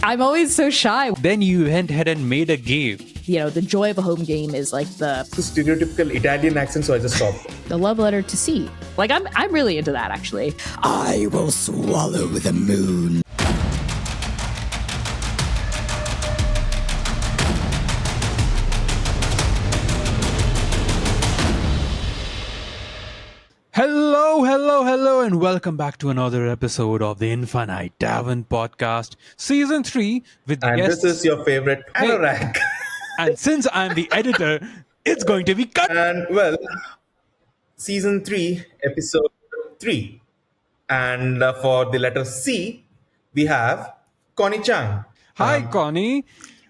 I'm always so shy. Then you went ahead and made a game. You know, the joy of a home game is like the stereotypical Italian accent, so I just stopped. The love letter to sea. Like, I'm really into that, actually. I will swallow the moon. Hello, and welcome back to another episode of the Infinite Tavern podcast, season 3 with And guests. this is your favorite Anorak. And since I'm the editor, it's going to be cut. And well, season 3, episode 3. And for the letter C, we have Connie Chang. Hi, Connie.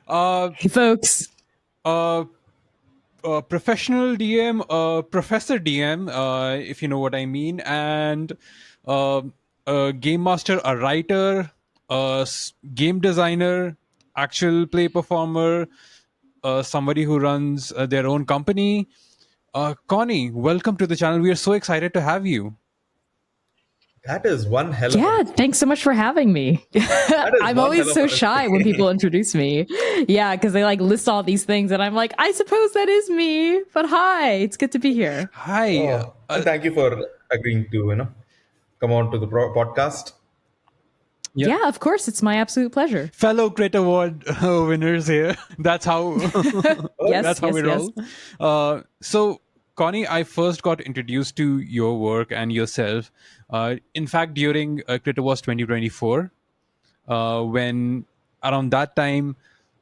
Hey, folks. Professional DM, Professor DM, if you know what I mean, and a game master, a writer, game designer, actual play performer, somebody who runs their own company. Connie, welcome to the channel. We are so excited to have you. That is one hell of Yeah, thanks so much for having me. I'm always so shy when people introduce me. Yeah, because they like list all these things and I'm like, I suppose that is me. But hi, it's good to be here. Hi. And thank you for agreeing to, come on to the podcast. Yeah, of course. It's my absolute pleasure. Fellow Crit Award winners here. That's how, that's how we roll. So, Connie, I first got introduced to your work and yourself. In fact, during Crit Awards 2024, when around that time,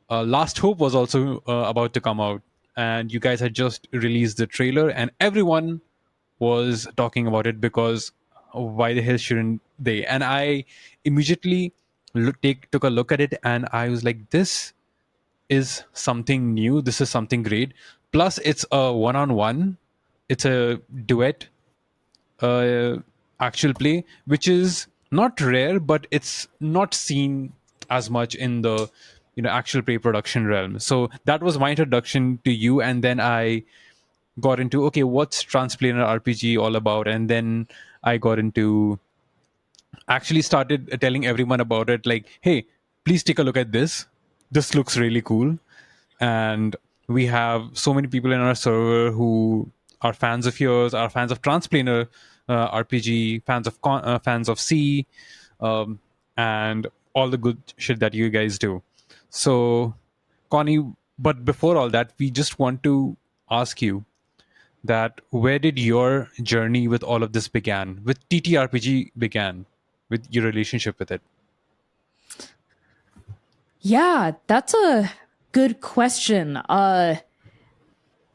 Last Hope was also about to come out. And you guys had just released the trailer and everyone was talking about it because why the hell shouldn't they? And I immediately took a look at it and I was like, this is something new. This is something great. Plus, it's a one-on-one. It's a duet actual play, which is not rare, but it's not seen as much in the actual play production realm. So that was my introduction to you, and then I got into, okay, what's Transplanar RPG all about? And then I got into actually started telling everyone about it, like, hey, please take a look at this. This looks really cool. And we have so many people in our server who are fans of yours, are fans of Transplanar RPG, fans of C, and all the good shit that you guys do. So, Connie, but before all that, we just want to ask you that where did your journey with all of this began, with TTRPG began, with your relationship with it? Yeah, that's a good question.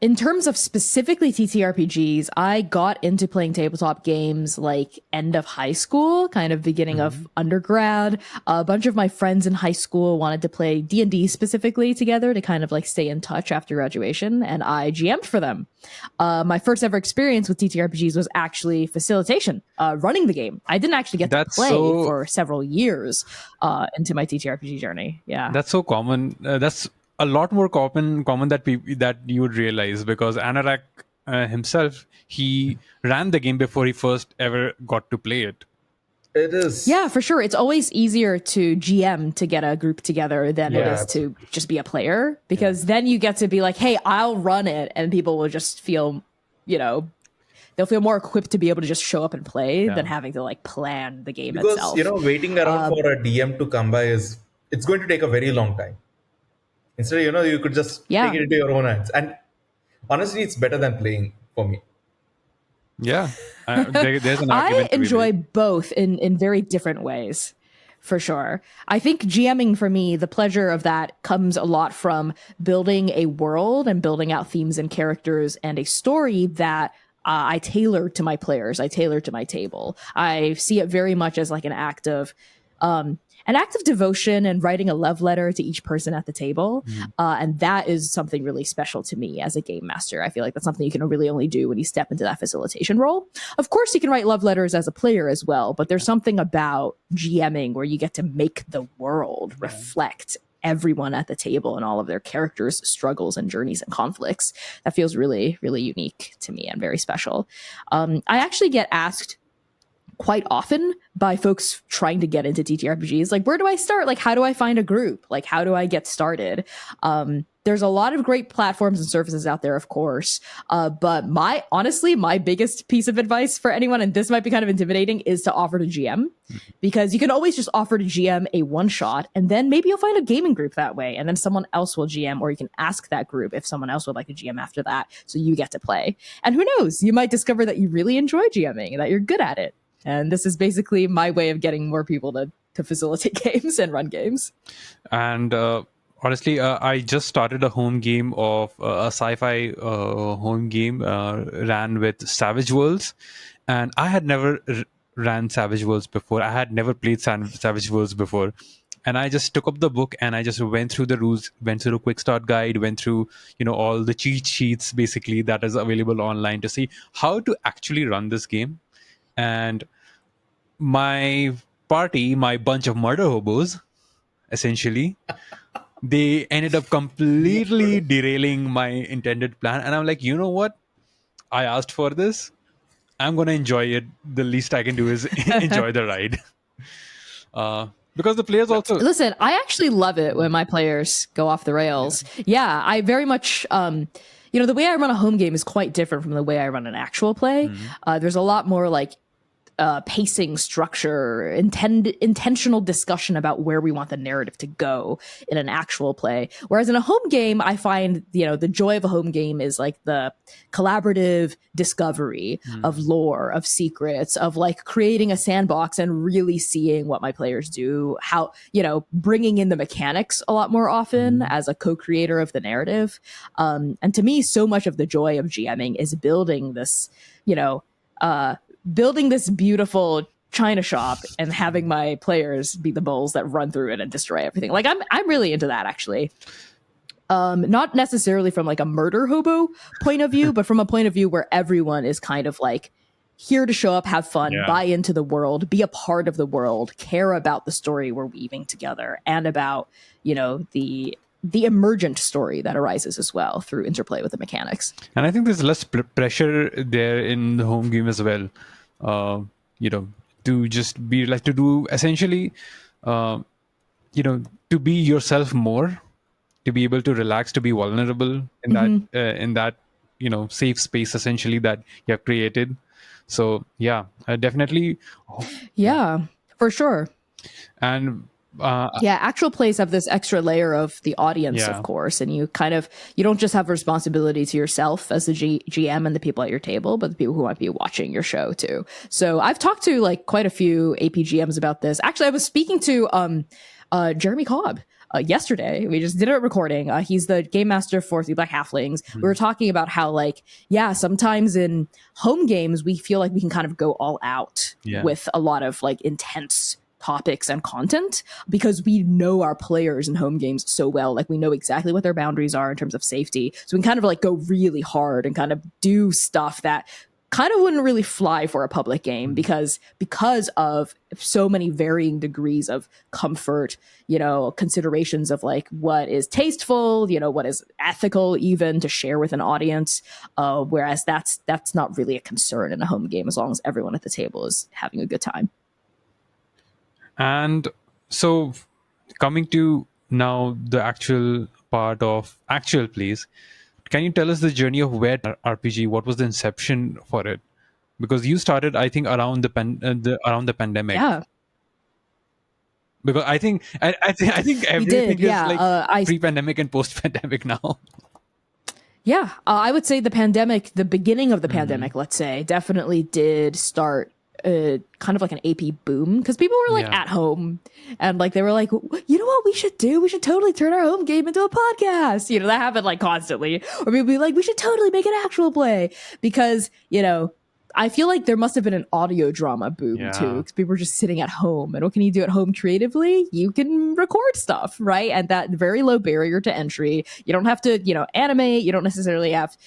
In terms of specifically TTRPGs, I got into playing tabletop games like end of high school, kind of beginning of undergrad. A bunch of my friends in high school wanted to play D&D specifically together to kind of like stay in touch after graduation, and I GM'd for them. My first ever experience with TTRPGs was actually facilitation, running the game. I didn't actually get to play for several years into my TTRPG journey. Yeah, that's so common. That's a lot more common that you would realize, because Anorak himself, he ran the game before he first ever got to play it. It is. Yeah, for sure. It's always easier to GM to get a group together than it is to just be a player, because then you get to be like, hey, I'll run it, and people will just feel, they'll feel more equipped to be able to just show up and play than having to like plan the game itself. Because, waiting around for a DM to come by it's going to take a very long time. Instead, you could just take it into your own hands. And honestly, it's better than playing for me. Yeah. There's an argument I enjoy both in very different ways, for sure. I think GMing for me, the pleasure of that comes a lot from building a world and building out themes and characters and a story that I tailor to my players. I tailor to my table. I see it very much as like an act of devotion and writing a love letter to each person at the table. And that is something really special to me as a game master. I feel like that's something you can really only do when you step into that facilitation role. Of course, you can write love letters as a player as well, but there's something about GMing where you get to make the world reflect everyone at the table and all of their characters' struggles and journeys and conflicts. That feels really, really unique to me and very special. I actually get asked quite often by folks trying to get into TTRPGs. Like, where do I start? Like, how do I find a group? Like, how do I get started? There's a lot of great platforms and services out there, of course. But honestly, my biggest piece of advice for anyone, and this might be kind of intimidating, is to offer to GM, because you can always just offer to GM a one shot, and then maybe you'll find a gaming group that way, and then someone else will GM, or you can ask that group if someone else would like to GM after that, so you get to play. And who knows, you might discover that you really enjoy GMing, that you're good at it. And this is basically my way of getting more people to facilitate games and run games. And honestly, I just started a home game of a sci-fi home game ran with Savage Worlds, and I had never ran Savage Worlds before. I had never played Savage Worlds before, and I just took up the book and I just went through the rules, went through the quick start guide, went through all the cheat sheets basically that is available online to see how to actually run this game. And my party, my bunch of murder hobos, essentially, they ended up completely derailing my intended plan. And I'm like, you know what? I asked for this. I'm going to enjoy it. The least I can do is enjoy the ride. Because the players also... Listen, I actually love it when my players go off the rails. Yeah, I very much... the way I run a home game is quite different from the way I run an actual play. There's a lot more like pacing, structure, intentional discussion about where we want the narrative to go in an actual play. Whereas in a home game, I find, the joy of a home game is like the collaborative discovery of lore, of secrets, of like creating a sandbox and really seeing what my players do, how, bringing in the mechanics a lot more often as a co-creator of the narrative. And to me, so much of the joy of GMing is building this, building this beautiful china shop and having my players be the bulls that run through it and destroy everything. Like I'm really into that, actually. Not necessarily from like a murder hobo point of view, but from a point of view where everyone is kind of like here to show up, have fun, buy into the world, be a part of the world, care about the story we're weaving together, and about, the emergent story that arises as well through interplay with the mechanics. And I think there's less pressure there in the home game as well. To just be like, to do essentially, to be yourself more, to be able to relax, to be vulnerable in that safe space essentially that you have created. So definitely. Yeah, for sure. And actual plays have this extra layer of the audience, of course, and you don't just have responsibility to yourself as the GM and the people at your table, but the people who might be watching your show too. So I've talked to like quite a few APGMs about this. Actually, I was speaking to Jeremy Cobb yesterday. We just did a recording. He's the game master for Three Black Halflings. We were talking about how sometimes in home games we feel like we can kind of go all out with a lot of like intense topics and content because we know our players in home games so well. Like we know exactly what their boundaries are in terms of safety. So we can kind of like go really hard and kind of do stuff that kind of wouldn't really fly for a public game because of so many varying degrees of comfort, considerations of like what is tasteful, what is ethical even to share with an audience. Whereas that's not really a concern in a home game as long as everyone at the table is having a good time. And so coming to now the actual part of actual plays, can you tell us the journey of where RPG, what was the inception for it? Because you started, I think, around the pandemic. Yeah. Because I think everything is like pre-pandemic and post-pandemic now. Yeah, I would say the beginning of the pandemic, let's say, definitely did start kind of like an AP boom because people were like at home and like they were like, you know what we should do? We should totally turn our home game into a podcast. That happened like constantly. Or people be like, we should totally make an actual play because, I feel like there must have been an audio drama boom too because people were just sitting at home. And what can you do at home creatively? You can record stuff, right? And that very low barrier to entry. You don't have to, animate. You don't necessarily have,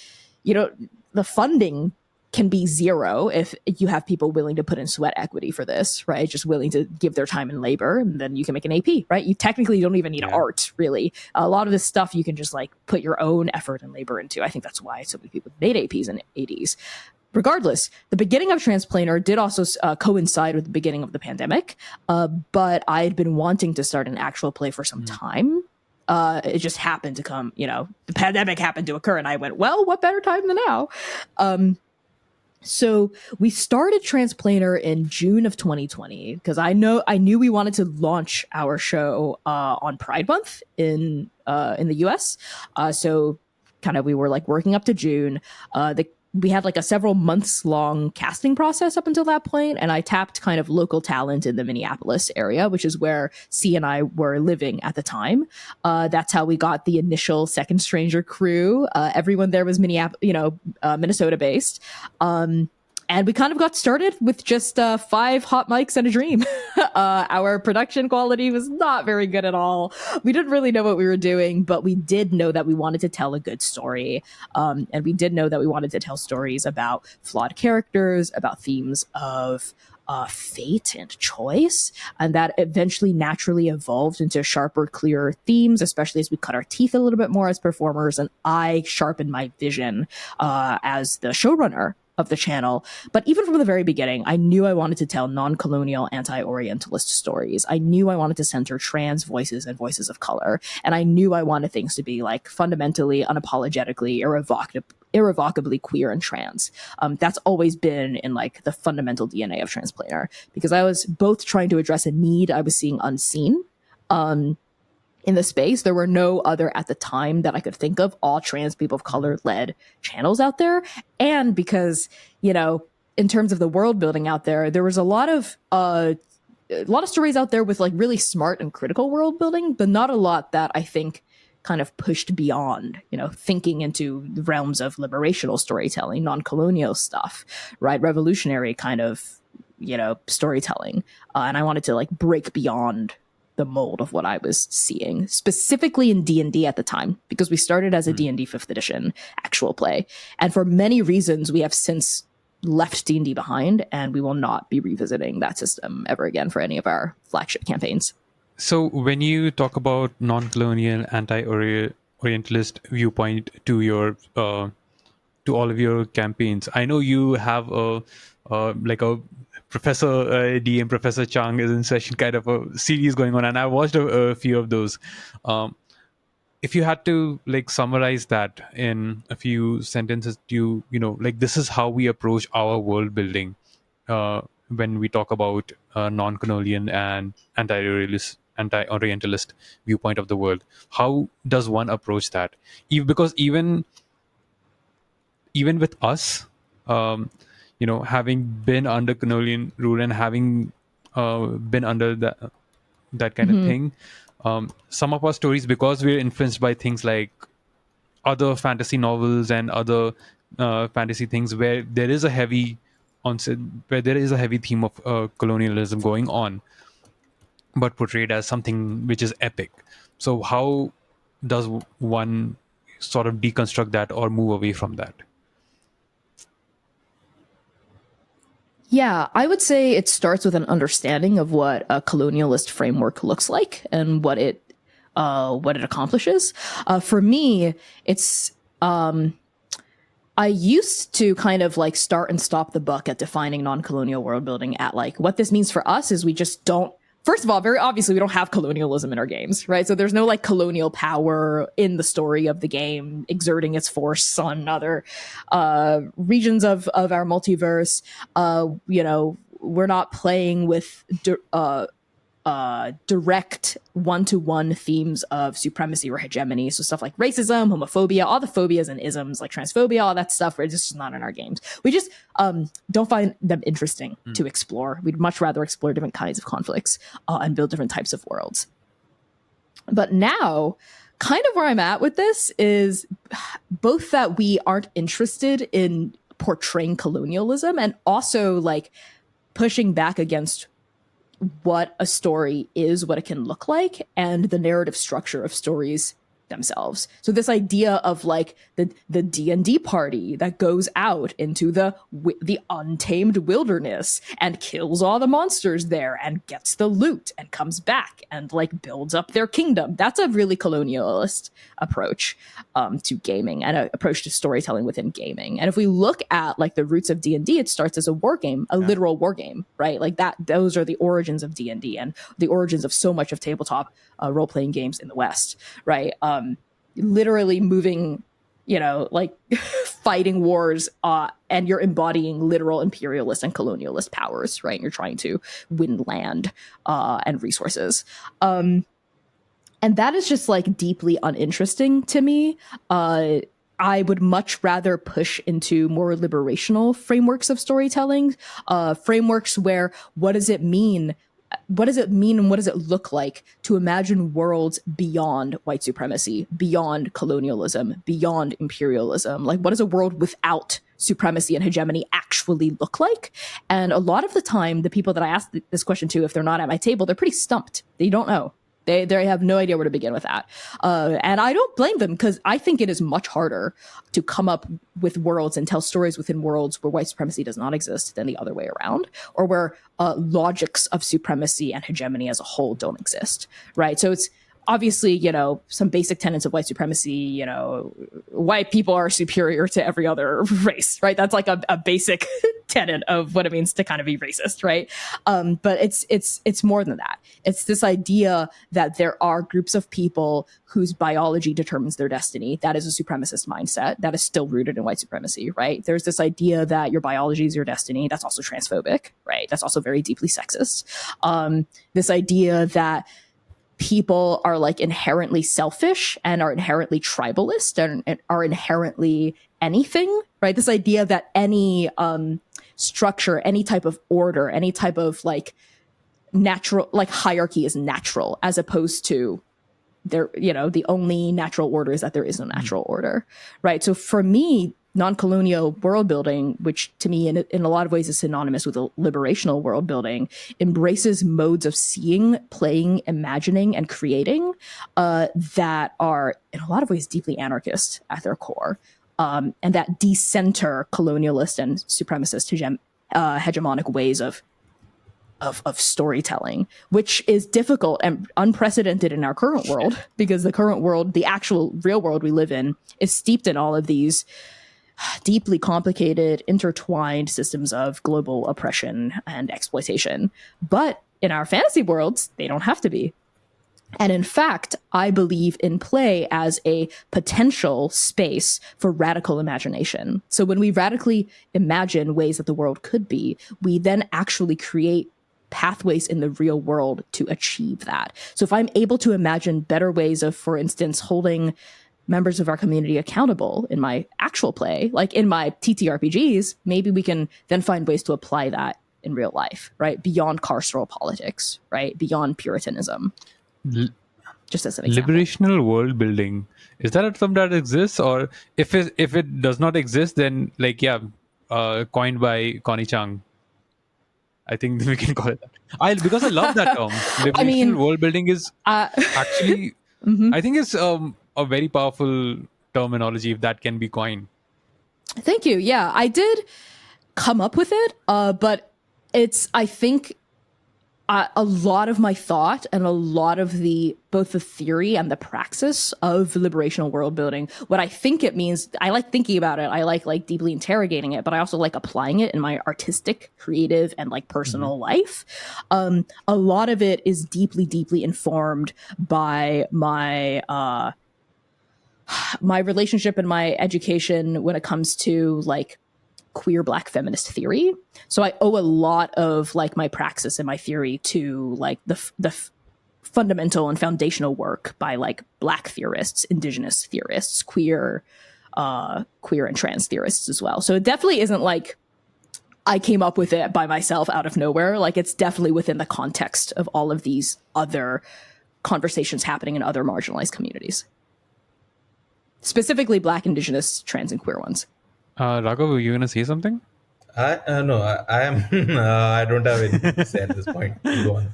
the funding can be zero if you have people willing to put in sweat equity for this, right? Just willing to give their time and labor, and then you can make an AP, right? You technically don't even need art, really. A lot of this stuff you can just like put your own effort and labor into. I think that's why so many people made APs and ADs. regardless, the beginning of Transplanar did also coincide with the beginning of the pandemic, but I had been wanting to start an actual play for some time. It just happened to come, the pandemic happened to occur, and I went, well, what better time than now? So we started Transplanar in June of 2020 because I knew we wanted to launch our show on Pride Month in the US. So kind of we were like working up to June. We had like a several months long casting process up until that point, and I tapped kind of local talent in the Minneapolis area, which is where C and I were living at the time. That's how we got the initial Second Stranger crew. Everyone there was Minnesota based. And we kind of got started with just 5 hot mics and a dream. Our production quality was not very good at all. We didn't really know what we were doing, but we did know that we wanted to tell a good story. And we did know that we wanted to tell stories about flawed characters, about themes of fate and choice, and that eventually naturally evolved into sharper, clearer themes, especially as we cut our teeth a little bit more as performers, and I sharpened my vision as the showrunner of the channel. But even from the very beginning, I knew I wanted to tell non-colonial, anti-Orientalist stories. I knew I wanted to center trans voices and voices of color. And I knew I wanted things to be like fundamentally, unapologetically, irrevocably queer and trans. That's always been in like the fundamental DNA of Transplanar, because I was both trying to address a need I was seeing unseen in the space. There were no other at the time that I could think of all trans people of color led channels out there. And because, in terms of the world building out there was a lot of stories out there with like really smart and critical world building, but not a lot that I think kind of pushed beyond, thinking into the realms of liberational storytelling, non-colonial stuff, right? Revolutionary kind of, storytelling. And I wanted to like break beyond the mold of what I was seeing, specifically in D&D at the time, because we started as a D&D 5th edition actual play. And for many reasons, we have since left D&D behind, and we will not be revisiting that system ever again for any of our flagship campaigns. So when you talk about non-colonial, anti-Orientalist viewpoint to your to all of your campaigns, I know you have a Professor DM Professor Chang is in session kind of a series going on, and I watched a few of those. If you had to like summarize that in a few sentences, this is how we approach our world building when we talk about non-colonial and anti-Orientalist viewpoint of the world. How does one approach that? Because even with us, having been under colonial rule and having been under that kind of thing, some of our stories, because we're influenced by things like other fantasy novels and other fantasy things where there is a heavy theme of colonialism going on, but portrayed as something which is epic. So how does one sort of deconstruct that or move away from that? Yeah, I would say it starts with an understanding of what a colonialist framework looks like and what it accomplishes. For me, it's I used to kind of like start and stop the buck at defining non-colonial world building at like what this means for us is we just don't. First of all, very obviously, we don't have colonialism in our games, right? So there's no like colonial power in the story of the game exerting its force on other regions of our multiverse. We're not playing with direct one-to-one themes of supremacy or hegemony. So stuff like racism, homophobia, all the phobias and isms like transphobia, all that stuff, it's just not in our games. We just don't find them interesting to explore. We'd much rather explore different kinds of conflicts and build different types of worlds. But now, kind of where I'm at with this is both that we aren't interested in portraying colonialism and also like pushing back against what a story is, what it can look like, and the narrative structure of stories themselves. So this idea of like the D&D party that goes out into the untamed wilderness and kills all the monsters there and gets the loot and comes back and like builds up their kingdom. That's a really colonialist approach to gaming and an approach to storytelling within gaming. And if we look at like the roots of D&D, it starts as a war game, a literal war game, right? Like that, those are the origins of D&D and the origins of so much of tabletop role-playing games in the West, right? Literally moving, you know, like fighting wars, and you're embodying literal imperialist and colonialist powers, right? And you're trying to win land and resources. And that is just like deeply uninteresting to me. I would much rather push into more liberational frameworks of storytelling, frameworks where what does it mean? What does it mean and what does it look like to imagine worlds beyond white supremacy, beyond colonialism, beyond imperialism? Like, what does a world without supremacy and hegemony actually look like? And a lot of the time, the people that I ask this question to, if they're not at my table, they're pretty stumped. They don't know. They have no idea where to begin with that. And I don't blame them, because I think it is much harder to come up with worlds and tell stories within worlds where white supremacy does not exist than the other way around, or where logics of supremacy and hegemony as a whole don't exist, right? So it's obviously, you know, some basic tenets of white supremacy, you know, white people are superior to every other race, right? That's like a basic tenet of what it means to kind of be racist, right? But it's more than that. It's this idea that there are groups of people whose biology determines their destiny. That is a supremacist mindset that is still rooted in white supremacy, right? There's this idea that your biology is your destiny. That's also transphobic, right? That's also very deeply sexist. This idea that people are like inherently selfish and are inherently tribalist and are inherently anything, right? This idea that any structure, any type of order, any type of like natural, like hierarchy is natural, as opposed to there, you know, the only natural order is that there is no natural order, right? So for me, non-colonial world building, which to me in a lot of ways is synonymous with a liberational world building, embraces modes of seeing, playing, imagining, and creating that are in a lot of ways deeply anarchist at their core, and that decenter colonialist and supremacist hegemonic ways of storytelling, which is difficult and unprecedented in our current world, because the current world, the actual real world we live in, is steeped in all of these deeply complicated, intertwined systems of global oppression and exploitation. But in our fantasy worlds, they don't have to be. And in fact, I believe in play as a potential space for radical imagination. So when we radically imagine ways that the world could be, we then actually create pathways in the real world to achieve that. So if I'm able to imagine better ways of, for instance, holding members of our community accountable in my actual play, like in my TTRPGs, maybe we can then find ways to apply that in real life, right? Beyond carceral politics, right? Beyond Puritanism. Just as an example. Liberational world building, is that something that exists? Or if it does not exist, then like, coined by Connie Chang. I think we can call it that. Because I love that term. Liberational world building is actually, I think it's a very powerful terminology if that can be coined. Thank you. Yeah, I did come up with it, but it's, I think, a lot of my thought and a lot of both the theory and the praxis of liberational world building, what I think it means, I like thinking about it, I like deeply interrogating it, but I also like applying it in my artistic, creative, and like personal life. A lot of it is deeply, deeply informed by my my relationship and my education when it comes to like queer Black feminist theory. So I owe a lot of like my praxis and my theory to like the fundamental and foundational work by like Black theorists, Indigenous theorists, queer and trans theorists as well. So it definitely isn't like I came up with it by myself out of nowhere. Like it's definitely within the context of all of these other conversations happening in other marginalized communities. Specifically Black, Indigenous, trans, and queer ones. Raghav, were you going to say something? No, I am. I don't have anything to say at this point. Go on.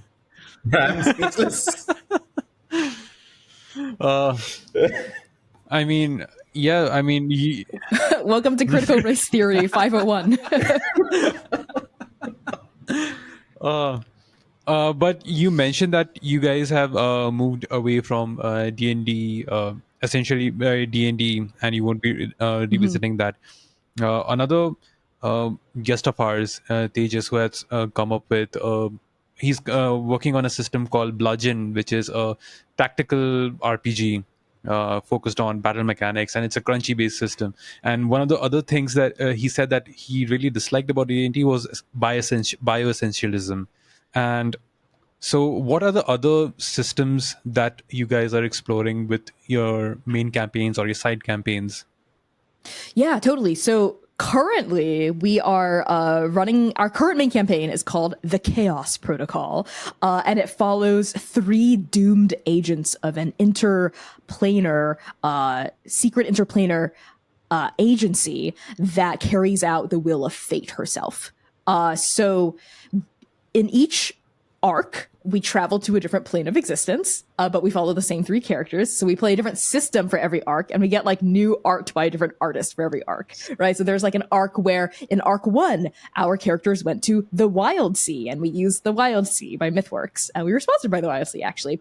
I'm speechless. Uh, I mean, yeah. I mean, Welcome to Critical Race Theory 501. But you mentioned that you guys have moved away from D&D, essentially D&D, and you won't be revisiting that. Another guest of ours, Tejas, who has come up with, he's working on a system called Bludgeon, which is a tactical RPG focused on battle mechanics, and it's a crunchy based system. And one of the other things that he said that he really disliked about D&D was bioessentialism. And so, what are the other systems that you guys are exploring with your main campaigns or your side campaigns? Yeah, totally. So currently we are running, our current main campaign is called The Chaos Protocol, and it follows 3 doomed agents of an interplanar, secret interplanar agency that carries out the will of fate herself. So in each arc, we travel to a different plane of existence, but we follow the same 3 characters. So we play a different system for every arc, and we get like new art by a different artist for every arc, right? So there's like an arc where in arc 1, our characters went to the Wild Sea, and we used the Wild Sea by Mythworks, and we were sponsored by the Wild Sea, actually.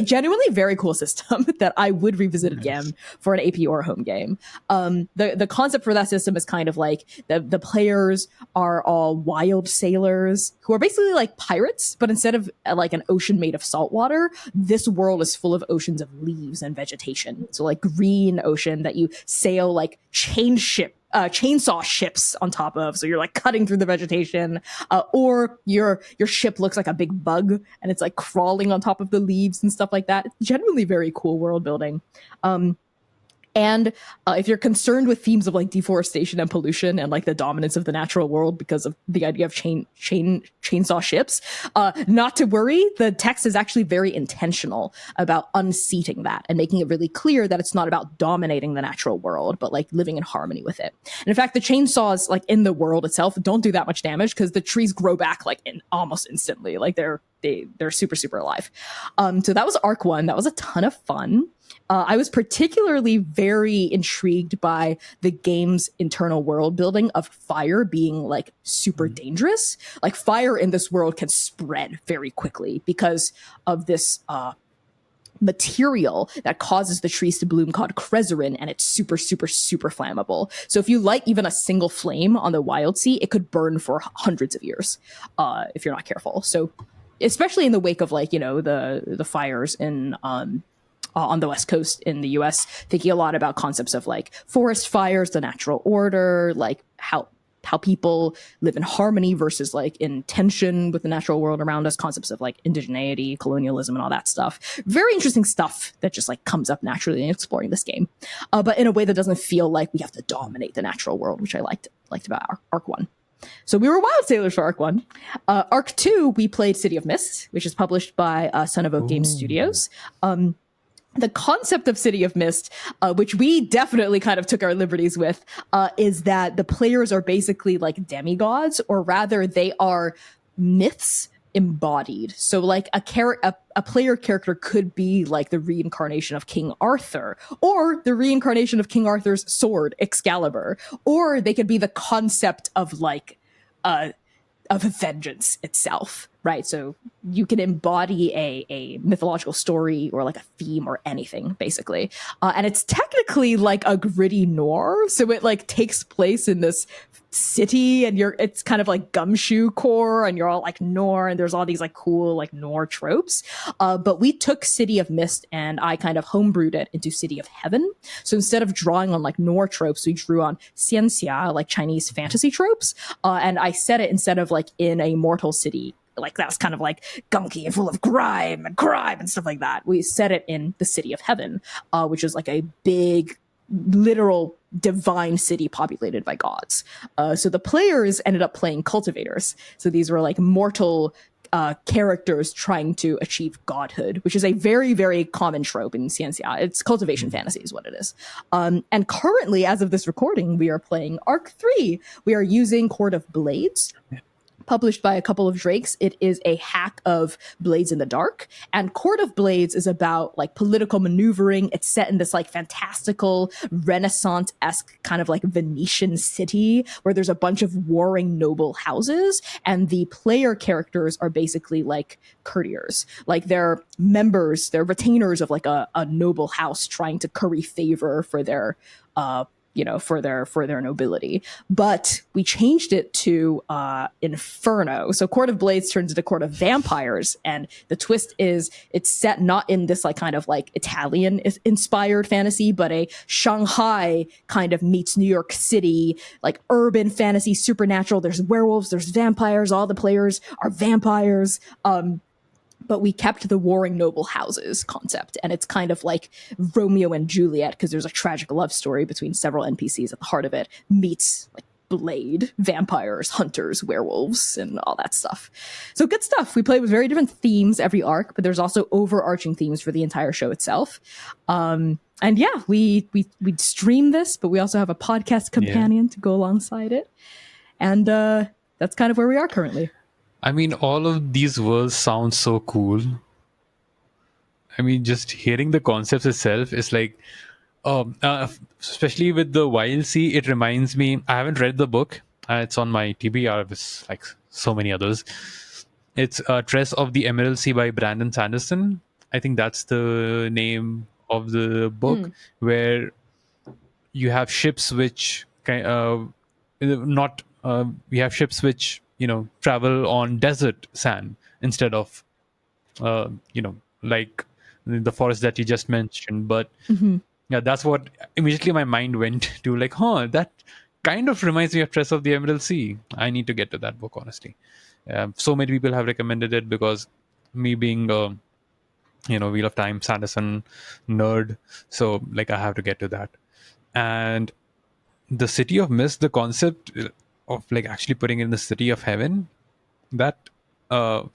Genuinely very cool system that I would revisit again for an AP or home game. The concept for that system is kind of like the players are all wild sailors who are basically like pirates, but instead of like an ocean made of salt water, this world is full of oceans of leaves and vegetation. So like green ocean that you sail like chainsaw ships on top of. So you're like cutting through the vegetation, or your ship looks like a big bug and it's like crawling on top of the leaves and stuff like that. It's genuinely very cool world building. And if you're concerned with themes of like deforestation and pollution and like the dominance of the natural world because of the idea of chainsaw ships, not to worry. The text is actually very intentional about unseating that and making it really clear that it's not about dominating the natural world, but like living in harmony with it. And in fact, the chainsaws like in the world itself don't do that much damage because the trees grow back like almost instantly. Like they're super, super alive. So that was arc 1. That was a ton of fun. I was particularly very intrigued by the game's internal world building of fire being like super dangerous. Like fire in this world can spread very quickly because of this material that causes the trees to bloom called creserin, and it's super, super, super flammable. So if you light even a single flame on the Wild Sea, it could burn for hundreds of years if you're not careful. So especially in the wake of like, you know, the fires in on the West Coast in the US, thinking a lot about concepts of like forest fires, the natural order, like how people live in harmony versus like in tension with the natural world around us, concepts of like indigeneity, colonialism, and all that stuff. Very interesting stuff that just like comes up naturally in exploring this game, but in a way that doesn't feel like we have to dominate the natural world, which I liked about Arc 1. So we were wild sailors for Arc 1. Arc 2, we played City of Mist, which is published by Son of Oak Game Studios. The concept of City of Mist, which we definitely kind of took our liberties with, is that the players are basically like demigods, or rather they are myths embodied. So like a player character could be like the reincarnation of King Arthur, or the reincarnation of King Arthur's sword, Excalibur, or they could be the concept of like of vengeance itself, right? So you can embody a mythological story or like a theme or anything, basically. And it's technically like a gritty noir. So it like takes place in this city, and it's kind of like gumshoe core, and you're all like noir, and there's all these like cool like noir tropes. But we took City of Mist and I kind of homebrewed it into City of Heaven. So instead of drawing on like noir tropes, we drew on xianxia, like Chinese fantasy tropes. And I set it instead of like in a mortal city, like that was kind of like gunky and full of crime and stuff like that. We set it in the City of Heaven, which is like a big, literal divine city populated by gods. So the players ended up playing cultivators. So these were like mortal characters trying to achieve godhood, which is a very, very common trope in Xianxia. It's cultivation fantasy is what it is. And currently, as of this recording, we are playing Arc 3. We are using Court of Blades. published by a couple of Drakes. It is a hack of Blades in the Dark, and Court of Blades is about like political maneuvering. It's set in this like fantastical Renaissance-esque kind of like Venetian city where there's a bunch of warring noble houses, and the player characters are basically like courtiers. Like they're members, they're retainers of like a noble house trying to curry favor for their for their nobility. But we changed it to Inferno. So Court of Blades turns into Court of Vampires, and the twist is it's set not in this like kind of like Italian inspired fantasy, but a Shanghai kind of meets New York City, like urban fantasy, supernatural. There's werewolves, there's vampires, all the players are vampires. But we kept the warring noble houses concept, and it's kind of like Romeo and Juliet because there's a tragic love story between several NPCs at the heart of it, meets like Blade, vampires, hunters, werewolves, and all that stuff. So good stuff. We play with very different themes every arc, but there's also overarching themes for the entire show itself. And yeah, we stream this, but we also have a podcast companion to go alongside it. And that's kind of where we are currently. I mean, all of these worlds sound so cool. I mean, just hearing the concepts itself is like, especially with the Wild Sea, it reminds me, I haven't read the book. It's on my TBR, it's like so many others. It's Tress of the Emerald Sea by Brandon Sanderson. I think that's the name of the book, where you have ships which we have ships which travel on desert sand instead of like the forest that you just mentioned. But yeah, that's what immediately my mind went to, like, that kind of reminds me of Tress of the Emerald Sea. I need to get to that book, honestly. So many people have recommended it because me being Wheel of Time Sanderson nerd, so like I have to get to that. And the City of Mist, the concept of like actually putting in the City of Heaven, that when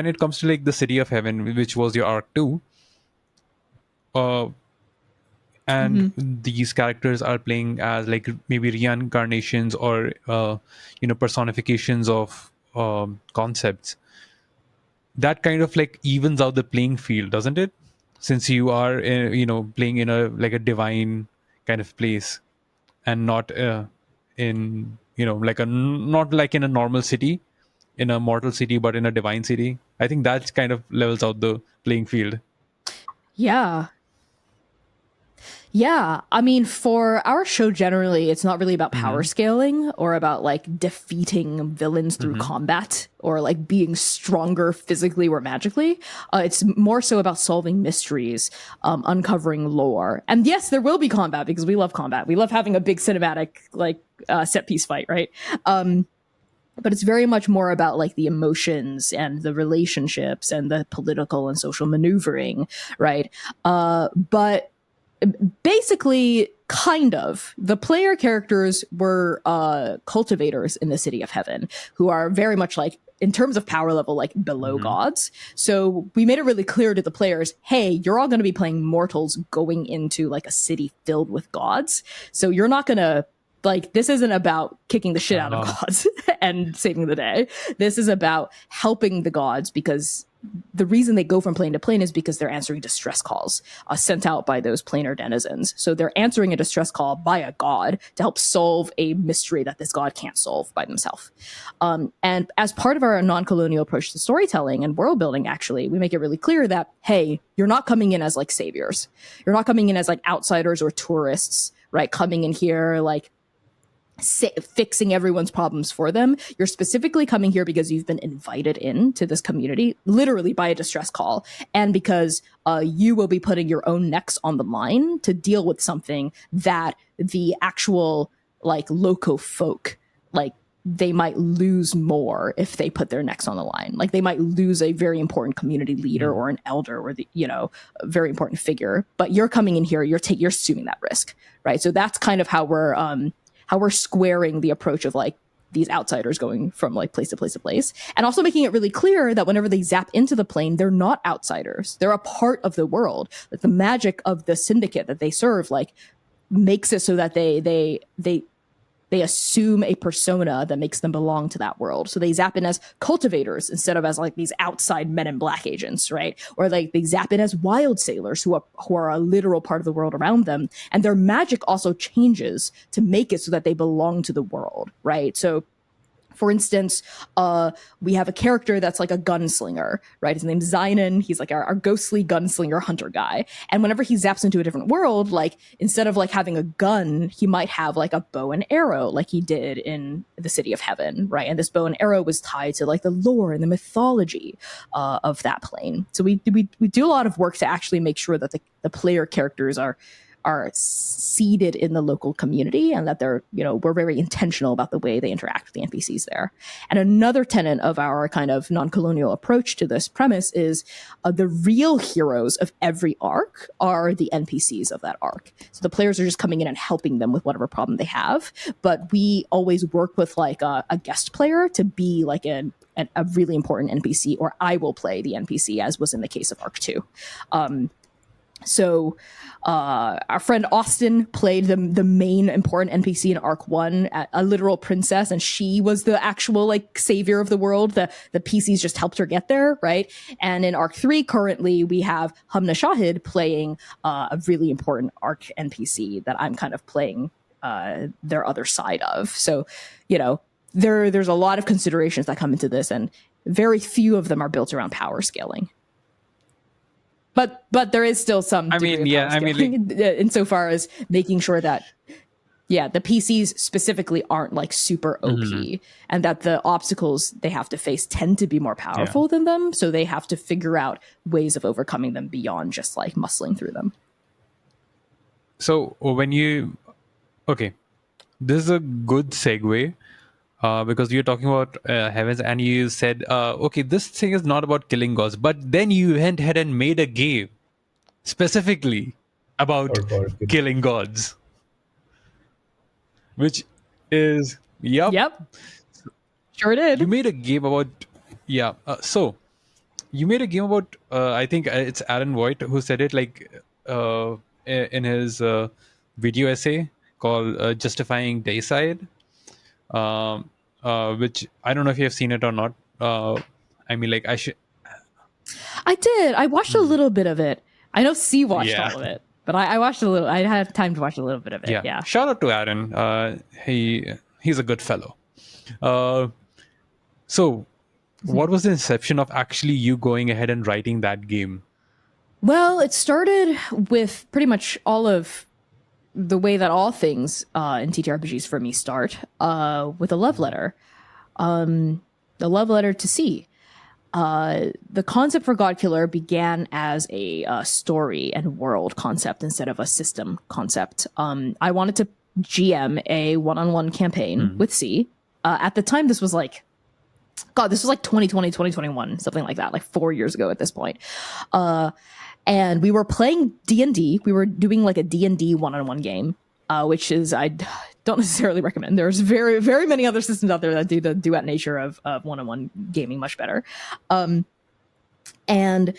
it comes to like the City of Heaven, which was your arc 2, and these characters are playing as like maybe reincarnations or personifications of concepts, that kind of like evens out the playing field, doesn't it? Since you are playing in a like a divine kind of place, and not in not like in a normal city, in a mortal city, but in a divine city. I think that kind of levels out the playing field. Yeah, I mean, for our show generally, it's not really about power scaling or about like defeating villains through combat or like being stronger physically or magically. It's more so about solving mysteries, uncovering lore. And yes, there will be combat because we love combat. We love having a big cinematic like set piece fight, right? But it's very much more about like the emotions and the relationships and the political and social maneuvering, right? But basically, kind of, the player characters were cultivators in the City of Heaven, who are very much like, in terms of power level, like below gods. So we made it really clear to the players, hey, you're all going to be playing mortals going into like a city filled with gods. So you're not going to, like, this isn't about kicking the shit out of gods and saving the day. This is about helping the gods, because the reason they go from plane to plane is because they're answering distress calls sent out by those planar denizens. So they're answering a distress call by a god to help solve a mystery that this god can't solve by themselves. And as part of our non-colonial approach to storytelling and world building, actually, we make it really clear that, hey, you're not coming in as like saviors. You're not coming in as like outsiders or tourists, right? Coming in here like fixing everyone's problems for them. You're specifically coming here because you've been invited into this community, literally by a distress call, and because you will be putting your own necks on the line to deal with something that the actual like loco folk, like, they might lose more if they put their necks on the line. Like, they might lose a very important community leader or an elder or a very important figure. But you're coming in here, you're assuming that risk, right? So that's kind of how we're squaring the approach of like these outsiders going from like place to place to place, and also making it really clear that whenever they zap into the plane, they're not outsiders. They're a part of the world. Like, the magic of the syndicate that they serve, like, makes it so that they they assume a persona that makes them belong to that world. So they zap in as cultivators instead of as like these outside Men in Black agents, right? Or like they zap in as wild sailors who are a literal part of the world around them. And their magic also changes to make it so that they belong to the world, right? So for instance, we have a character that's like a gunslinger, right? His name's Zynon. He's like our ghostly gunslinger hunter guy. And whenever he zaps into a different world, like instead of like having a gun, he might have like a bow and arrow like he did in the City of Heaven, right? And this bow and arrow was tied to like the lore and the mythology of that plane. So we do a lot of work to actually make sure that the player characters are seated in the local community and that they're, we're very intentional about the way they interact with the NPCs there. And another tenet of our kind of non-colonial approach to this premise is the real heroes of every arc are the NPCs of that arc. So the players are just coming in and helping them with whatever problem they have. But we always work with like a guest player to be like a really important NPC, or I will play the NPC, as was in the case of Arc 2. So our friend Austin played the main important NPC in Arc 1, a literal princess, and she was the actual like savior of the world. The PCs just helped her get there, right? And in Arc 3, currently, we have Hamna Shahid playing a really important Arc NPC that I'm kind of playing their other side of. So, there's a lot of considerations that come into this, and very few of them are built around power scaling. But there is still some insofar as making sure that the PCs specifically aren't like super OP, and that the obstacles they have to face tend to be more powerful than them, so they have to figure out ways of overcoming them beyond just like muscling through them. So this is a good segue. Because you're talking about heavens, and you said, this thing is not about killing gods, but then you went ahead and made a game specifically about killing gods, which is Yep, sure did. You made a game about so you made a game about I think it's Aaron Voigt who said it, like in his video essay called "Justifying Deicide." Which I don't know if you have seen it or not. I did. I watched a little bit of it. I know C watched all of it, but I watched a little. I had time to watch a little bit of it. Yeah. Shout out to Aaron. He's a good fellow. So, what was the inception of actually you going ahead and writing that game? Well, it started with pretty much all of the way that all things in TTRPGs for me start, with a love letter. The love letter to C. The concept for Godkiller began as a story and world concept instead of a system concept. I wanted to GM a one-on-one campaign with C. At the time, this was like 2020, 2021, something like that, like 4 years ago at this point. And we were playing D&D. We were doing like a D&D one-on-one game, which is, I don't necessarily recommend. There's very, very many other systems out there that do the duet nature of one-on-one gaming much better. And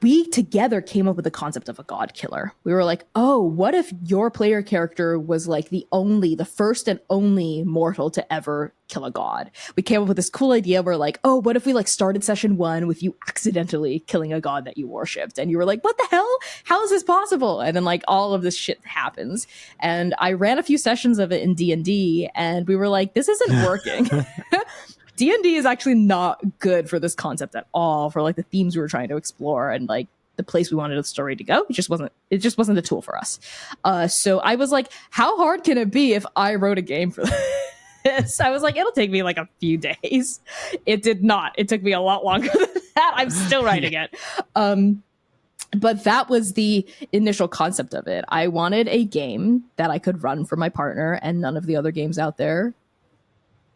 we together came up with the concept of a god killer. We were like, oh, what if your player character was like the first and only mortal to ever kill a god? We came up with this cool idea where like, oh, what if we like started session 1 with you accidentally killing a god that you worshipped? And you were like, what the hell? How is this possible? And then like all of this shit happens. And I ran a few sessions of it in D&D, and we were like, this isn't working. D&D is actually not good for this concept at all, for like the themes we were trying to explore and like the place we wanted the story to go. It just wasn't the tool for us. So I was like, how hard can it be if I wrote a game for this? I was like, it'll take me like a few days. It did not. It took me a lot longer than that. I'm still writing it. But that was the initial concept of it. I wanted a game that I could run for my partner, and none of the other games out there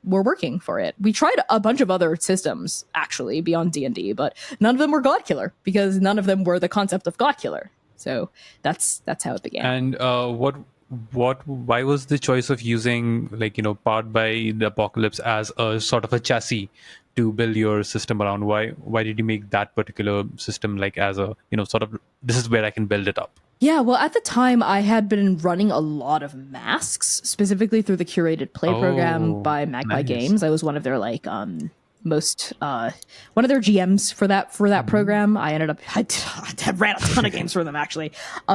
were working for it. We tried a bunch of other systems actually beyond D&D, but none of them were Godkiller because none of them were the concept of Godkiller. So that's how it began. And why was the choice of using Powered by the Apocalypse as a sort of a chassis to build your system around? Why did you make that particular system like as a sort of, this is where I can build it up? Yeah, well, at the time, I had been running a lot of masks, specifically through the curated play program Oh, by Magpie nice. Games. I was one of their like most one of their GMs for that program. I ended up I ran a ton of games for them actually.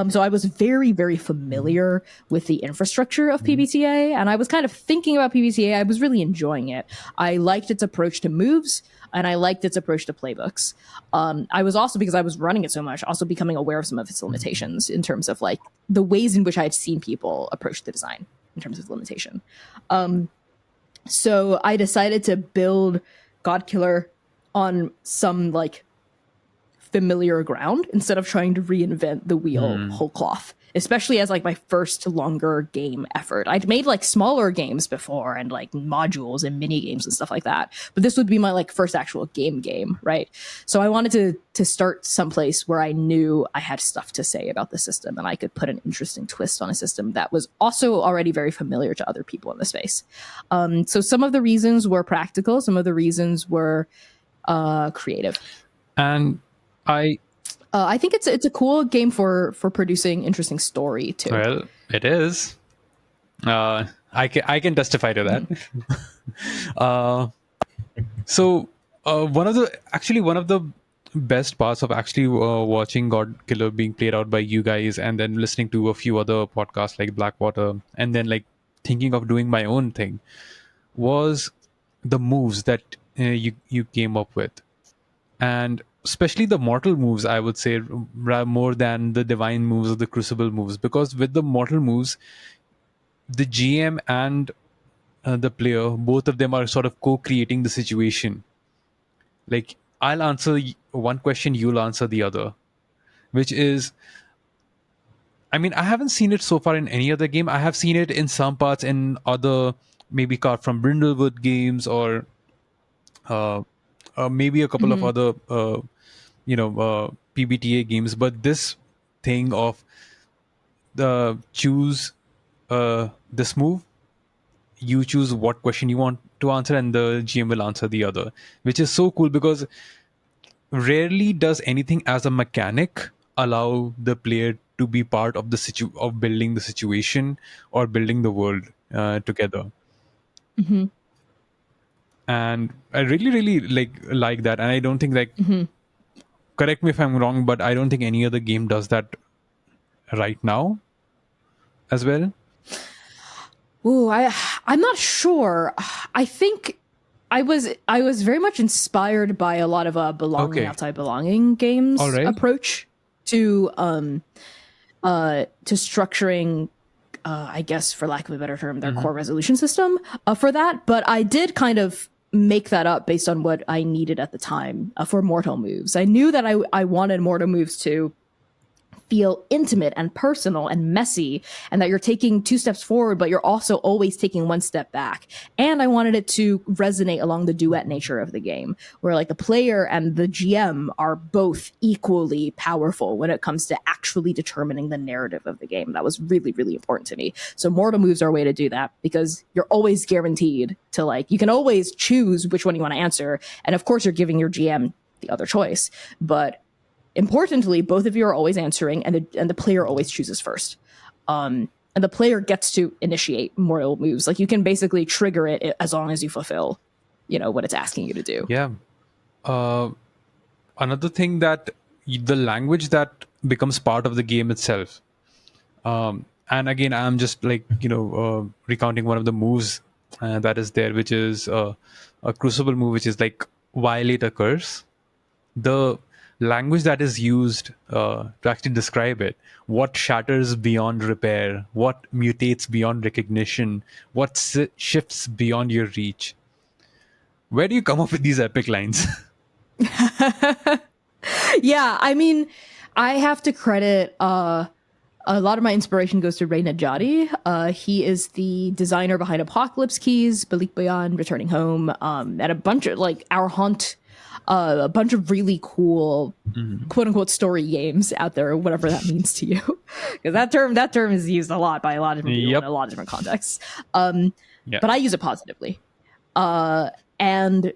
So I was very very familiar with the infrastructure of PBTA, and I was kind of thinking about PBTA. I was really enjoying it. I liked its approach to moves, and I liked its approach to playbooks. I was also, because I was running it so much, also becoming aware of some of its limitations in terms of like the ways in which I had seen people approach the design in terms of limitation. So I decided to build Godkiller on some like familiar ground instead of trying to reinvent the wheel whole cloth, especially as like my first longer game effort. I'd made like smaller games before and like modules and mini games and stuff like that, but this would be my like first actual game, right? So I wanted to start someplace where I knew I had stuff to say about the system and I could put an interesting twist on a system that was also already very familiar to other people in the space. So some of the reasons were practical, some of the reasons were creative. And I think it's a cool game for producing interesting story too. well, it is. I can testify to that. So one of the best parts of actually watching God Killer being played out by you guys, and then listening to a few other podcasts like Blackwater, and then like thinking of doing my own thing, was the moves that you came up with, and especially the mortal moves, I would say, more than the divine moves or the crucible moves, because with the mortal moves, the GM and the player, both of them are sort of co-creating the situation. Like, I'll answer one question, you'll answer the other, which is, I mean, I haven't seen it so far in any other game. I have seen it in some parts in other, maybe Card from Brindlewood games, or maybe a couple of other PBTA games. But this thing of the choose this move, you choose what question you want to answer, and the GM will answer the other, which is so cool, because rarely does anything as a mechanic allow the player to be part of the of building the situation or building the world together. And I really like that, and I don't think, like, correct me if I'm wrong, but I don't think any other game does that right now as well. Ooh, I'm not sure. I think I was very much inspired by a lot of belonging outside belonging games approach to structuring, I guess, for lack of a better term, their core resolution system for that. But I did kind of make that up based on what I needed at the time for mortal moves. I knew that I wanted mortal moves to feel intimate and personal and messy, and that you're taking 2 steps forward, but you're also always taking 1 step back. And I wanted it to resonate along the duet nature of the game, where like the player and the GM are both equally powerful when it comes to actually determining the narrative of the game. That was really, really important to me. So mortal moves are a way to do that, because you're always guaranteed to, like, you can always choose which one you want to answer. And of course, you're giving your GM the other choice, but importantly, both of you are always answering, and the player always chooses first. And the player gets to initiate mortal moves. Like, you can basically trigger it as long as you fulfill, what it's asking you to do. Yeah. Another thing, that the language that becomes part of the game itself. And again, I'm just like, recounting one of the moves that is there, which is a crucible move, which is like violate a curse. The language that is used to actually describe it, what shatters beyond repair, what mutates beyond recognition, what shifts beyond your reach. Where do you come up with these epic lines? Yeah, I mean, I have to credit a lot of my inspiration goes to Ray Najati. He is the designer behind Apocalypse Keys, Balik Bayan, Returning Home, and a bunch of like Our Hunt, a bunch of really cool quote unquote story games out there, whatever that means to you. Because that term is used a lot by a lot of different people in a lot of different contexts. But I use it positively. And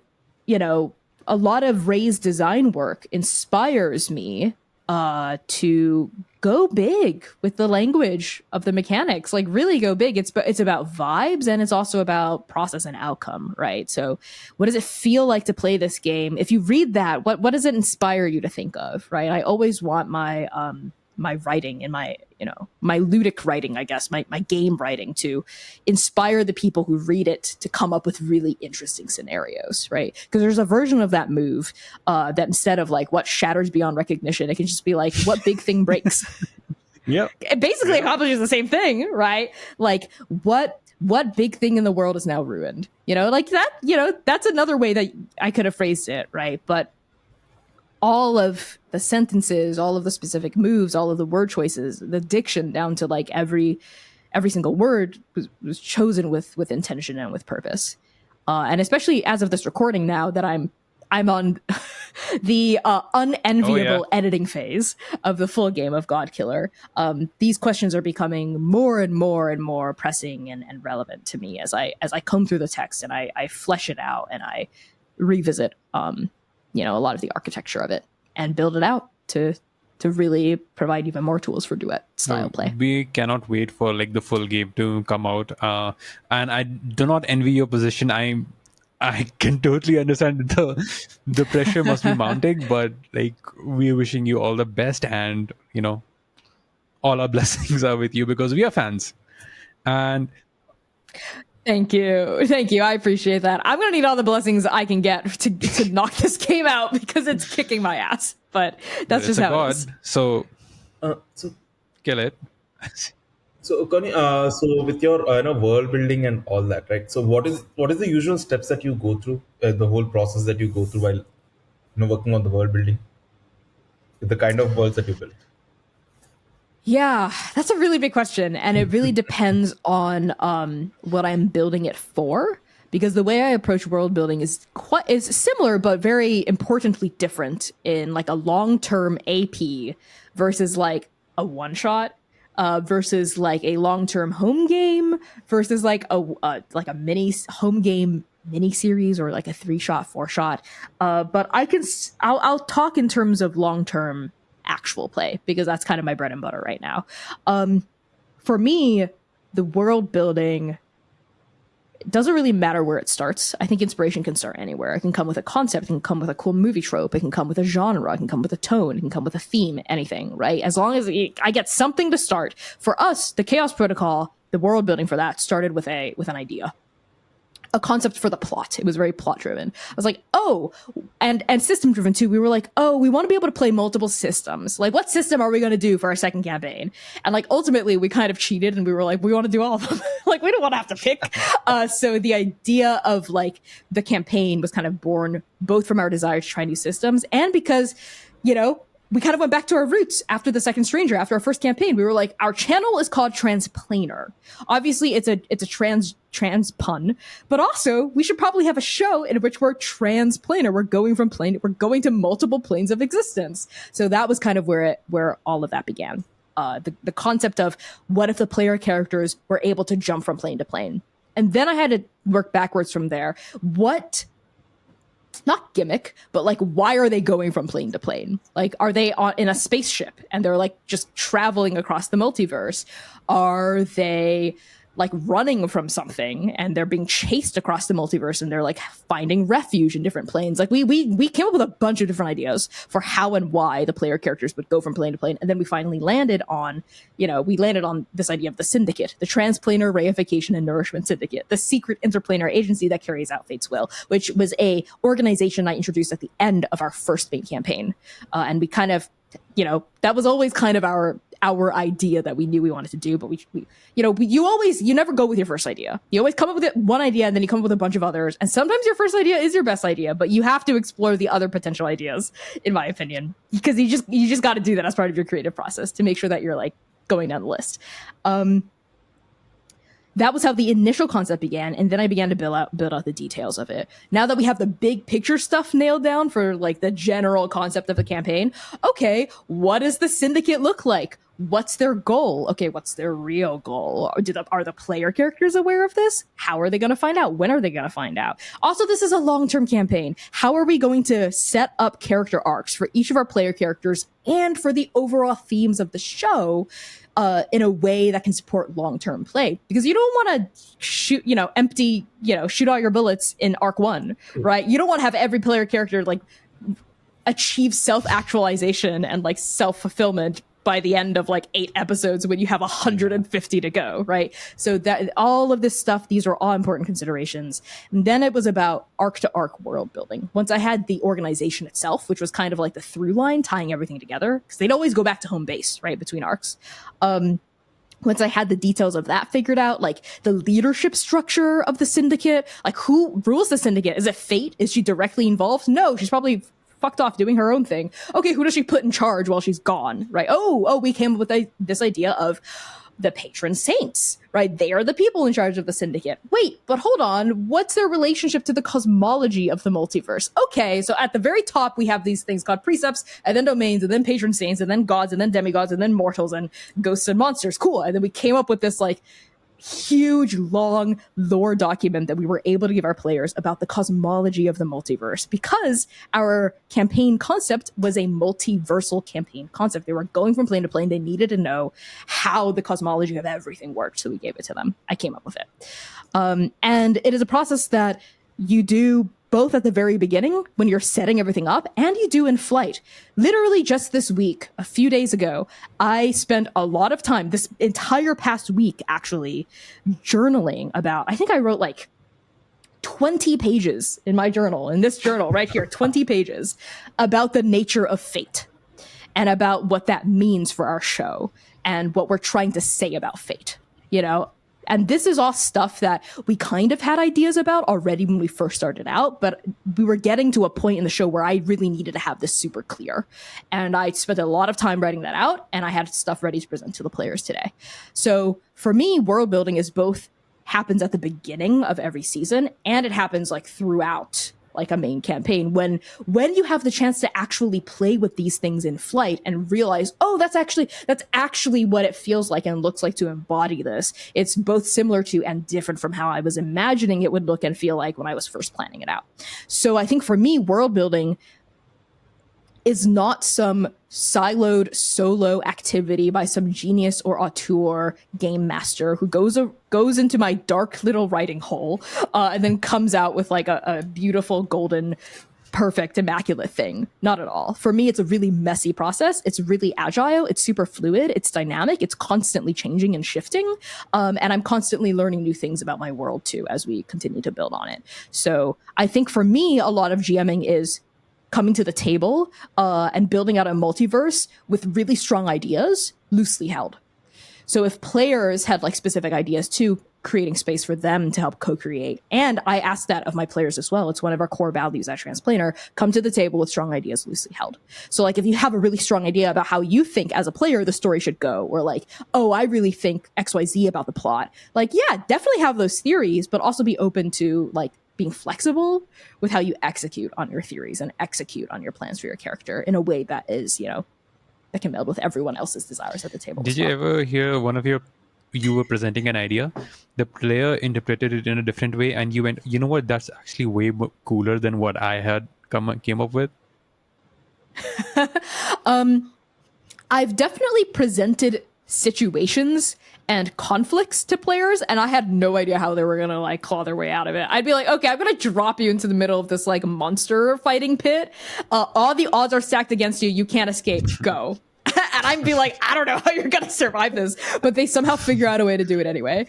a lot of Ray's design work inspires me to go big with the language of the mechanics, like really go big. It's about vibes, and it's also about process and outcome, right? So what does it feel like to play this game? If you read that, what does it inspire you to think of, right? I always want my my writing and my ludic writing, I guess, my game writing to inspire the people who read it to come up with really interesting scenarios, right? Because there's a version of that move that instead of like what shatters beyond recognition, it can just be like what big thing breaks. Yep. It basically accomplishes the same thing, right? Like what big thing in the world is now ruined? Like that, that's another way that I could have phrased it, right? But all of the sentences, all of the specific moves, all of the word choices, the diction down to like every single word was chosen with intention and with purpose. And especially as of this recording now that I'm on the unenviable editing phase of the full game of Godkiller, these questions are becoming more and more and more pressing and relevant to me as I comb through the text and I flesh it out and I revisit a lot of the architecture of it and build it out to really provide even more tools for duet style play. We cannot wait for like the full game to come out, and I do not envy your position. I can totally understand the pressure must be mounting, but like we're wishing you all the best, and all our blessings are with you because we are fans. And Thank you. I appreciate that. I'm gonna need all the blessings I can get to knock this game out because it's kicking my ass. But that's just how it is. So So kill it. So, Connie, so with your world building and all that, right? So, what is the usual steps that you go through, the whole process that you go through while working on the world building, with the kind of worlds that you build? Yeah, that's a really big question, and it really depends on what I'm building it for. Because the way I approach world building is similar, but very importantly different in like a long-term AP versus like a one-shot. Versus like a long-term home game versus like a mini home game mini series or like a 3-shot 4-shot. But I'll talk in terms of long-term actual play because that's kind of my bread and butter right now. For me, the world building, it doesn't really matter where it starts. I think inspiration can start anywhere. It can come with a concept, it can come with a cool movie trope, it can come with a genre, it can come with a tone, it can come with a theme, anything, right? As long as I get something to start. For us, the Chaos Protocol, the world building for that started with an idea. A concept for the plot. It was very plot driven. I was like, and system driven too. We were like, we want to be able to play multiple systems. Like, what system are we going to do for our second campaign? And like, ultimately, we kind of cheated and we were like, we want to do all of them. Like, we don't want to have to pick. So the idea of like the campaign was kind of born both from our desire to try new systems and because, we kind of went back to our roots after the Second Stranger, after our first campaign. We were like, our channel is called Transplanar. Obviously, it's a trans pun, but also we should probably have a show in which we're transplanar. We're going to multiple planes of existence. So that was kind of where all of that began. The concept of what if the player characters were able to jump from plane to plane, and then I had to work backwards from there. Not gimmick, but like, why are they going from plane to plane? Like, are they in a spaceship and they're like just traveling across the multiverse? Are they like running from something and they're being chased across the multiverse and they're like finding refuge in different planes? Like we came up with a bunch of different ideas for how and why the player characters would go from plane to plane. And then we finally landed on this idea of the syndicate, the Transplanar Reification and Nourishment Syndicate, the secret interplanar agency that carries out Fate's will, which was a organization I introduced at the end of our first main campaign. And we kind of, that was always kind of our idea that we knew we wanted to do, but you never go with your first idea. You always come up with one idea and then you come up with a bunch of others. And sometimes your first idea is your best idea, but you have to explore the other potential ideas, in my opinion, because you just got to do that as part of your creative process to make sure that you're like going down the list. That was how the initial concept began, and then I began to build out the details of it. Now that we have the big picture stuff nailed down for like the general concept of the campaign, okay, what does the syndicate look like? what's their goal? Okay, what's their real goal? Are the player characters aware of this? How are they going to find out? When are they going to find out? Also, this is a long-term campaign. How are we going to set up character arcs for each of our player characters and for the overall themes of the show in a way that can support long-term play? Because you don't want to shoot, shoot all your bullets in arc 1, right? You don't want to have every player character like achieve self-actualization and like self-fulfillment by the end of like 8 episodes when you have 150 to go, right? So that all of this stuff, these are all important considerations. And then it was about arc to arc world building. Once I had the organization itself, which was kind of like the through line tying everything together, because they'd always go back to home base, right, between arcs. Once I had the details of that figured out, like the leadership structure of the syndicate, like who rules the syndicate? Is it Fate? Is she directly involved? No, she's probably fucked off doing her own thing. Okay, who does she put in charge while she's gone, right? Oh, we came up with this idea of the patron saints, right? They are the people in charge of the syndicate. Wait, but hold on. What's their relationship to the cosmology of the multiverse? Okay, so at the very top, we have these things called precepts, and then domains, and then patron saints, and then gods, and then demigods, and then mortals, and ghosts and monsters. Cool. And then we came up with this like huge long lore document that we were able to give our players about the cosmology of the multiverse, because our campaign concept was a multiversal campaign concept. They were going from plane to plane. They needed to know how the cosmology of everything worked, so we gave it to them. I came up with it. And it is a process that you do both at the very beginning when you're setting everything up, and you do in flight. Literally just this week, a few days ago, I spent a lot of time, this entire past week actually, journaling about, I think I wrote like 20 pages in my journal, in this journal right here, 20 pages about the nature of fate and about what that means for our show and what we're trying to say about fate, you know? And this is all stuff that we kind of had ideas about already when we first started out, but we were getting to a point in the show where I really needed to have this super clear. And I spent a lot of time writing that out, and I had stuff ready to present to the players today. So for me, world building is both happens at the beginning of every season, and it happens like throughout like a main campaign when you have the chance to actually play with these things in flight and realize, oh, that's actually what it feels like and looks like to embody this. It's both similar to and different from how I was imagining it would look and feel like when I was first planning it out. So I think for me, world building is not some siloed solo activity by some genius or auteur game master who goes into my dark little writing hole and then comes out with like a beautiful, golden, perfect, immaculate thing. Not at all. For me, it's a really messy process. It's really agile. It's super fluid. It's dynamic. It's constantly changing and shifting. And I'm constantly learning new things about my world too as we continue to build on it. So I think for me, a lot of GMing is coming to the table and building out a multiverse with really strong ideas, loosely held. So if players had like specific ideas too, creating space for them to help co-create. And I ask that of my players as well. It's one of our core values at Transplanar. Come to the table with strong ideas loosely held. So like if you have a really strong idea about how you think as a player the story should go, or like, oh, I really think XYZ about the plot. Like, yeah, definitely have those theories, but also be open to like being flexible with how you execute on your theories and execute on your plans for your character in a way that is, you know, that can meld with everyone else's desires at the table. Did you ever hear you were presenting an idea, the player interpreted it in a different way, and you went, you know what, that's actually way cooler than what I had came up with? I've definitely presented situations and conflicts to players, and I had no idea how they were gonna like claw their way out of it. I'd be like, okay, I'm gonna drop you into the middle of this like monster fighting pit. All the odds are stacked against you. You can't escape. Go. And I'd be like, I don't know how you're gonna survive this, but they somehow figure out a way to do it anyway.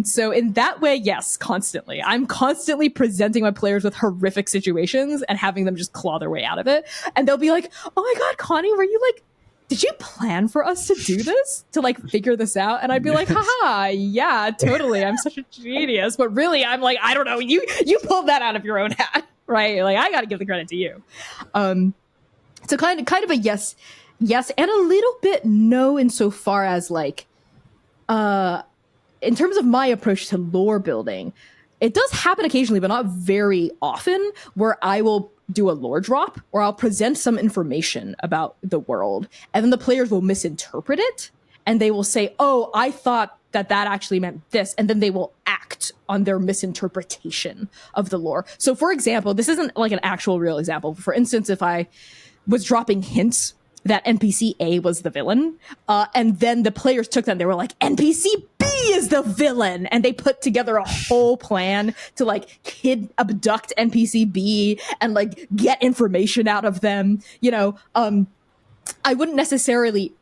So in that way, yes, constantly. I'm constantly presenting my players with horrific situations and having them just claw their way out of it. And they'll be like, oh my God, Connie, were you like, did you plan for us to do this? To like figure this out? And I'd be like, haha, yeah, totally. I'm such a genius. But really, I'm like, I don't know. You pulled that out of your own hat, right? Like, I got to give the credit to you. So kind of a yes, and a little bit no insofar as like, in terms of my approach to lore building, it does happen occasionally, but not very often, where I will do a lore drop or I'll present some information about the world, and then the players will misinterpret it and they will say, oh, I thought that actually meant this, and then they will act on their misinterpretation of the lore. So for example, this isn't like an actual real example. For instance, if I was dropping hints that NPC A was the villain, and then the players took them, they were like, NPC B is the villain, and they put together a whole plan to like abduct NPC B and like get information out of them. I wouldn't necessarily.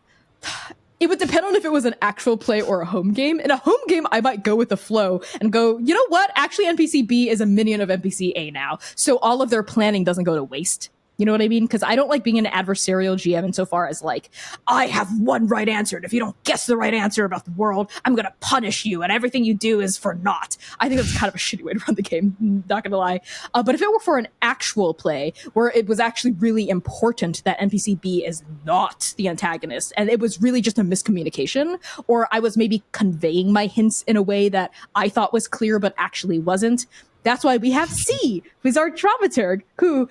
It would depend on if it was an actual play or a home game. In a home game, I might go with the flow and go, you know what? Actually, NPC B is a minion of NPC A now. So all of their planning doesn't go to waste. You know what I mean? Because I don't like being an adversarial GM insofar as like, I have one right answer, and if you don't guess the right answer about the world, I'm going to punish you, and everything you do is for naught. I think that's kind of a shitty way to run the game, not going to lie. But if it were for an actual play, where it was actually really important that NPC B is not the antagonist, and it was really just a miscommunication, or I was maybe conveying my hints in a way that I thought was clear but actually wasn't, that's why we have C, who's our dramaturg, who,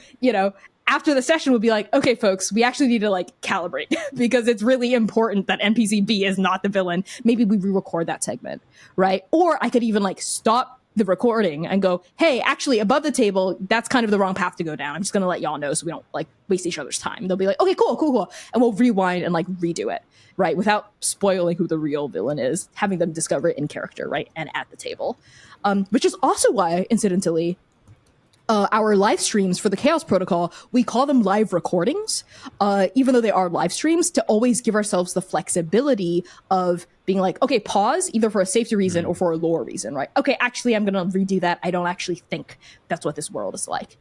after the session would be like, okay, folks, we actually need to like calibrate because it's really important that NPC B is not the villain. Maybe we re-record that segment, right? Or I could even like stop the recording and go, hey, actually above the table, that's kind of the wrong path to go down. I'm just going to let y'all know so we don't like waste each other's time. They'll be like, okay, cool. And we'll rewind and like redo it, right? Without spoiling who the real villain is, having them discover it in character, right? And at the table. Which is also why, incidentally, our live streams for the Chaos Protocol, we call them live recordings, even though they are live streams, to always give ourselves the flexibility of being like, okay, pause, either for a safety reason or for a lore reason, right? Okay, actually, I'm going to redo that. I don't actually think that's what this world is like,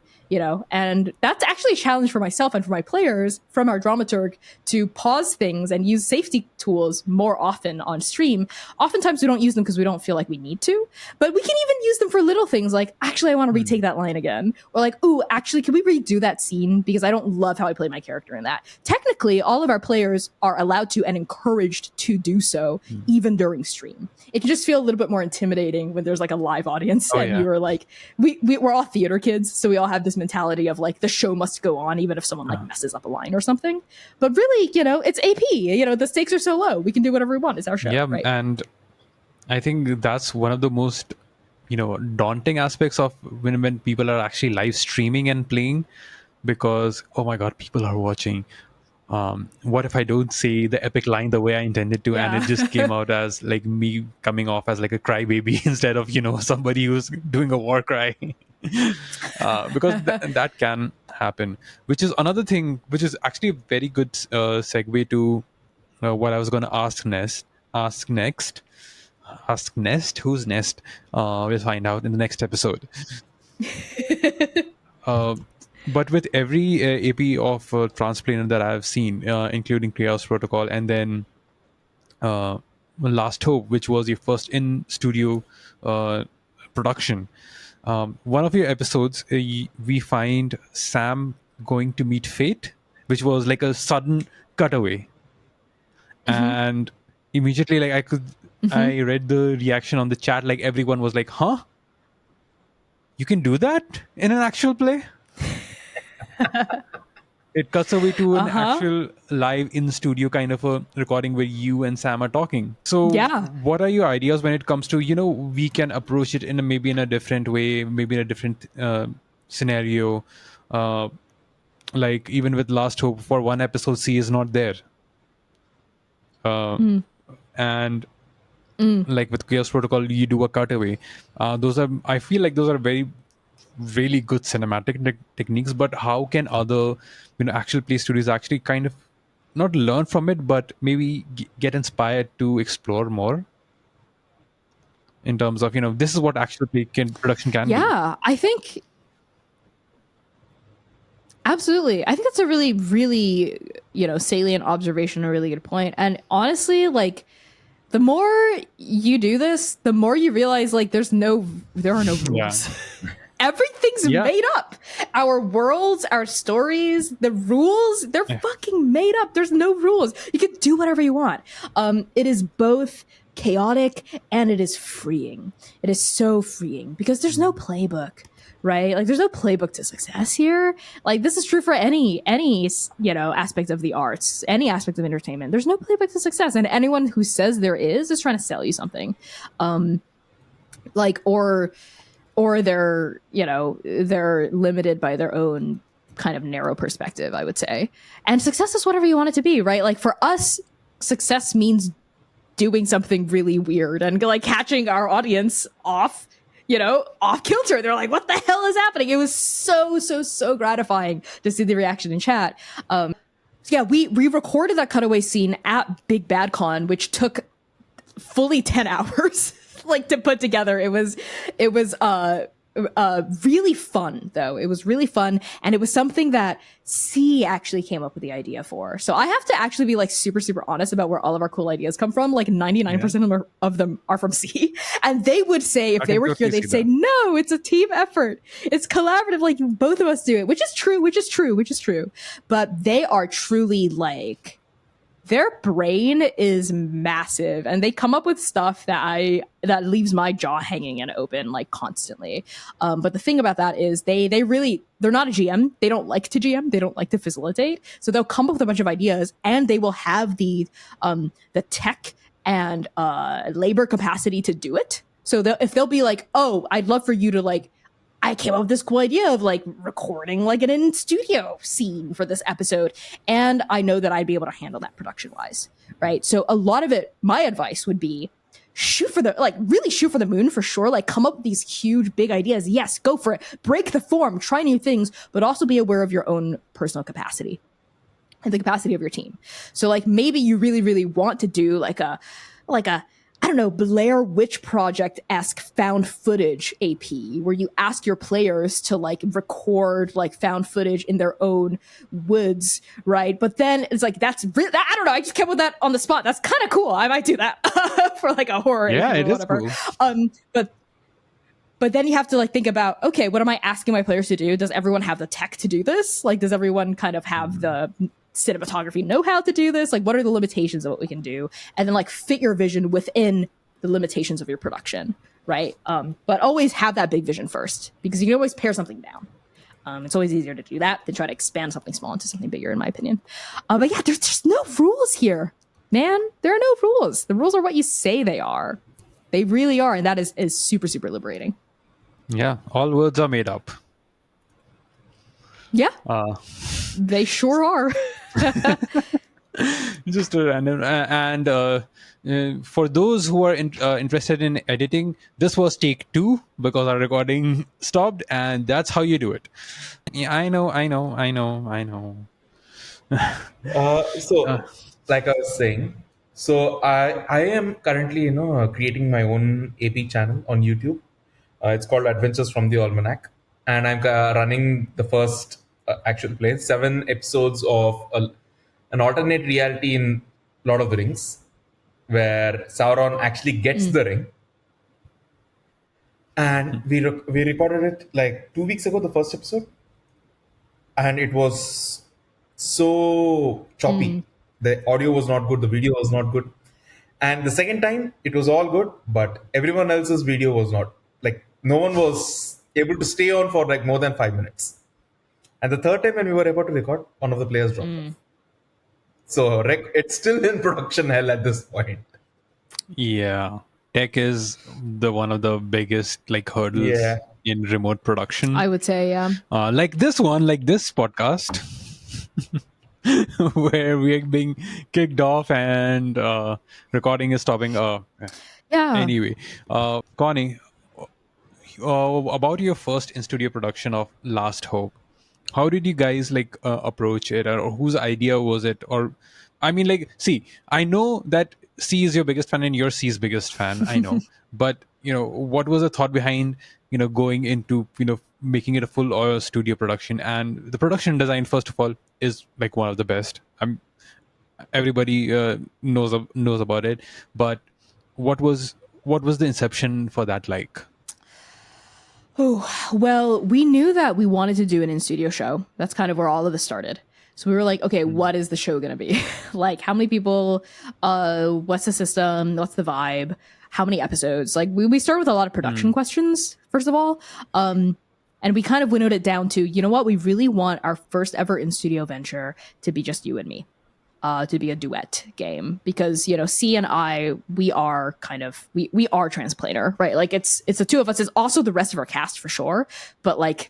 And that's actually a challenge for myself and for my players from our dramaturg to pause things and use safety tools more often on stream. Oftentimes we don't use them because we don't feel like we need to, but we can even use them for little things like, actually, I want to retake that line again. Or like, ooh, actually, can we redo that scene? Because I don't love how I play my character in that. Technically, all of our players are allowed to and encouraged to do so, even during stream. It can just feel a little bit more intimidating when there's like a live audience you're like, we're all theater kids, so we all have this mentality of like the show must go on even if someone like messes up a line or something. But really, it's AP. The stakes are so low. We can do whatever we want. It's our show. Yeah, right? And I think that's one of the most daunting aspects of when people are actually live streaming and playing, because oh my god, people are watching. What if I don't say the epic line the way I intended to, and it just came out as like me coming off as like a crybaby instead of somebody who's doing a war cry. Because that can happen, which is another thing, which is actually a very good segue to what I was going to ask next. Ask Nest, who's Nest? We'll find out in the next episode. But with every AP of Transplanar that I've seen, including Chaos Protocol, and then Last Hope, which was your first in-studio production, one of your episodes, we find Sam going to meet Fate, which was like a sudden cutaway. And immediately, like I read the reaction on the chat, like everyone was like, huh? You can do that in an actual play? It cuts away to an actual live in studio kind of a recording where you and Sam are talking. So what are your ideas when it comes to, we can approach it maybe in a different way, maybe in a different scenario. Like even with Last Hope, for one episode, C is not there. And like with Chaos Protocol, you do a cutaway. I feel like those are really good cinematic techniques, but how can other actual play studios actually kind of not learn from it, but maybe get inspired to explore more in terms of this is what actual play production can be? I think absolutely. I think that's a really, really salient observation, a really good point. And honestly, like the more you do this, the more you realize like there are no rules. Everything's made up. Our worlds, our stories, the rules, they're fucking made up. There's no rules. You can do whatever you want. It is both chaotic, and it is freeing. It is so freeing because there's no playbook, right? Like there's no playbook to success here. Like this is true for any aspect of the arts, any aspect of entertainment. There's no playbook to success, and anyone who says there is trying to sell you something. Or they're limited by their own kind of narrow perspective, I would say. And success is whatever you want it to be, right? Like for us, success means doing something really weird and like catching our audience off kilter. They're like, what the hell is happening? It was so gratifying to see the reaction in chat. We recorded that cutaway scene at Big Bad Con, which took fully 10 hours like to put together. It was really fun, though. It was really fun, and it was something that C actually came up with the idea for. So I have to actually be like super honest about where all of our cool ideas come from. Like 99% of them are from C, and they would say if they were here, they'd say, "No, it's a team effort. It's collaborative. Like both of us do it," which is true. But they are truly like. Their brain is massive, and they come up with stuff that leaves my jaw hanging and open like constantly. But the thing about that is they're not a GM. They don't like to GM. They don't like to facilitate. So they'll come up with a bunch of ideas, and they will have the tech and labor capacity to do it. So if they'll be like, "Oh, I'd love for you to like." I came up with this cool idea of like recording like an in-studio scene for this episode. And I know that I'd be able to handle that production wise. Right. So a lot of it, my advice would be really shoot for the moon for sure. Like come up with these huge, big ideas. Yes, go for it. Break the form, try new things, but also be aware of your own personal capacity and the capacity of your team. So like maybe you really, really want to do like a I don't know, Blair Witch Project-esque found footage AP, where you ask your players to like record like found footage in their own woods, right? But then it's like I don't know. I just came up with that on the spot. That's kind of cool. I might do that for like a horror. Yeah, AP or it whatever. is cool. But then you have to like think about, okay, what am I asking my players to do? Does everyone have the tech to do this? Like, does everyone kind of have the cinematography know-how to do this? Like, what are the limitations of what we can do? And then like fit your vision within the limitations of your production, right? But always have that big vision first, because you can always pare something down. It's always easier to do that than try to expand something small into something bigger, in my opinion. But yeah, there's just no rules here, man. There are no rules. The rules are what you say they are. They really are, and that is super liberating. Yeah, all words are made up. Yeah, they sure are. Just a random. For those who are interested in editing, this was take 2 because our recording stopped, and that's how you do it. Yeah, I know. Like I was saying, so I am currently creating my own AP channel on YouTube. It's called Adventures from the Almanac, and I'm running the first actual play, 7 episodes of an alternate reality in Lord of the Rings, where Sauron actually gets the ring. And we recorded it like 2 weeks ago, the first episode, and it was so choppy. The audio was not good, the video was not good. And the second time, it was all good, but everyone else's video was not. Like, no one was able to stay on for like more than 5 minutes. And the third time when we were about to record, one of the players dropped off. So it's still in production hell at this point. Yeah, tech is one of the biggest like hurdles in remote production. I would say, yeah. Like this podcast, where we are being kicked off and recording is stopping. Yeah. Anyway, Connie, about your first in-studio production of Last Hope, how did you guys like approach it, or whose idea was it? Or I mean, like, see, I know that C is your biggest fan and you're C's biggest fan, I know. But what was the thought behind going into making it a full studio production? And the production design, first of all, is like one of the best. Everybody knows about it. But what was the inception for that like? Oh, well, we knew that we wanted to do an in-studio show. That's kind of where all of this started. So we were like, okay, what is the show going to be? Like, how many people? What's the system? What's the vibe? How many episodes? Like, we started with a lot of production questions, first of all. And we kind of winnowed it down to, you know what? We really want our first ever in-studio venture to be just you and me, to be a duet game. Because, you know, C and I, we are kind of, we are Transplanar, right? Like, it's the two of us. It's also the rest of our cast for sure. But, like,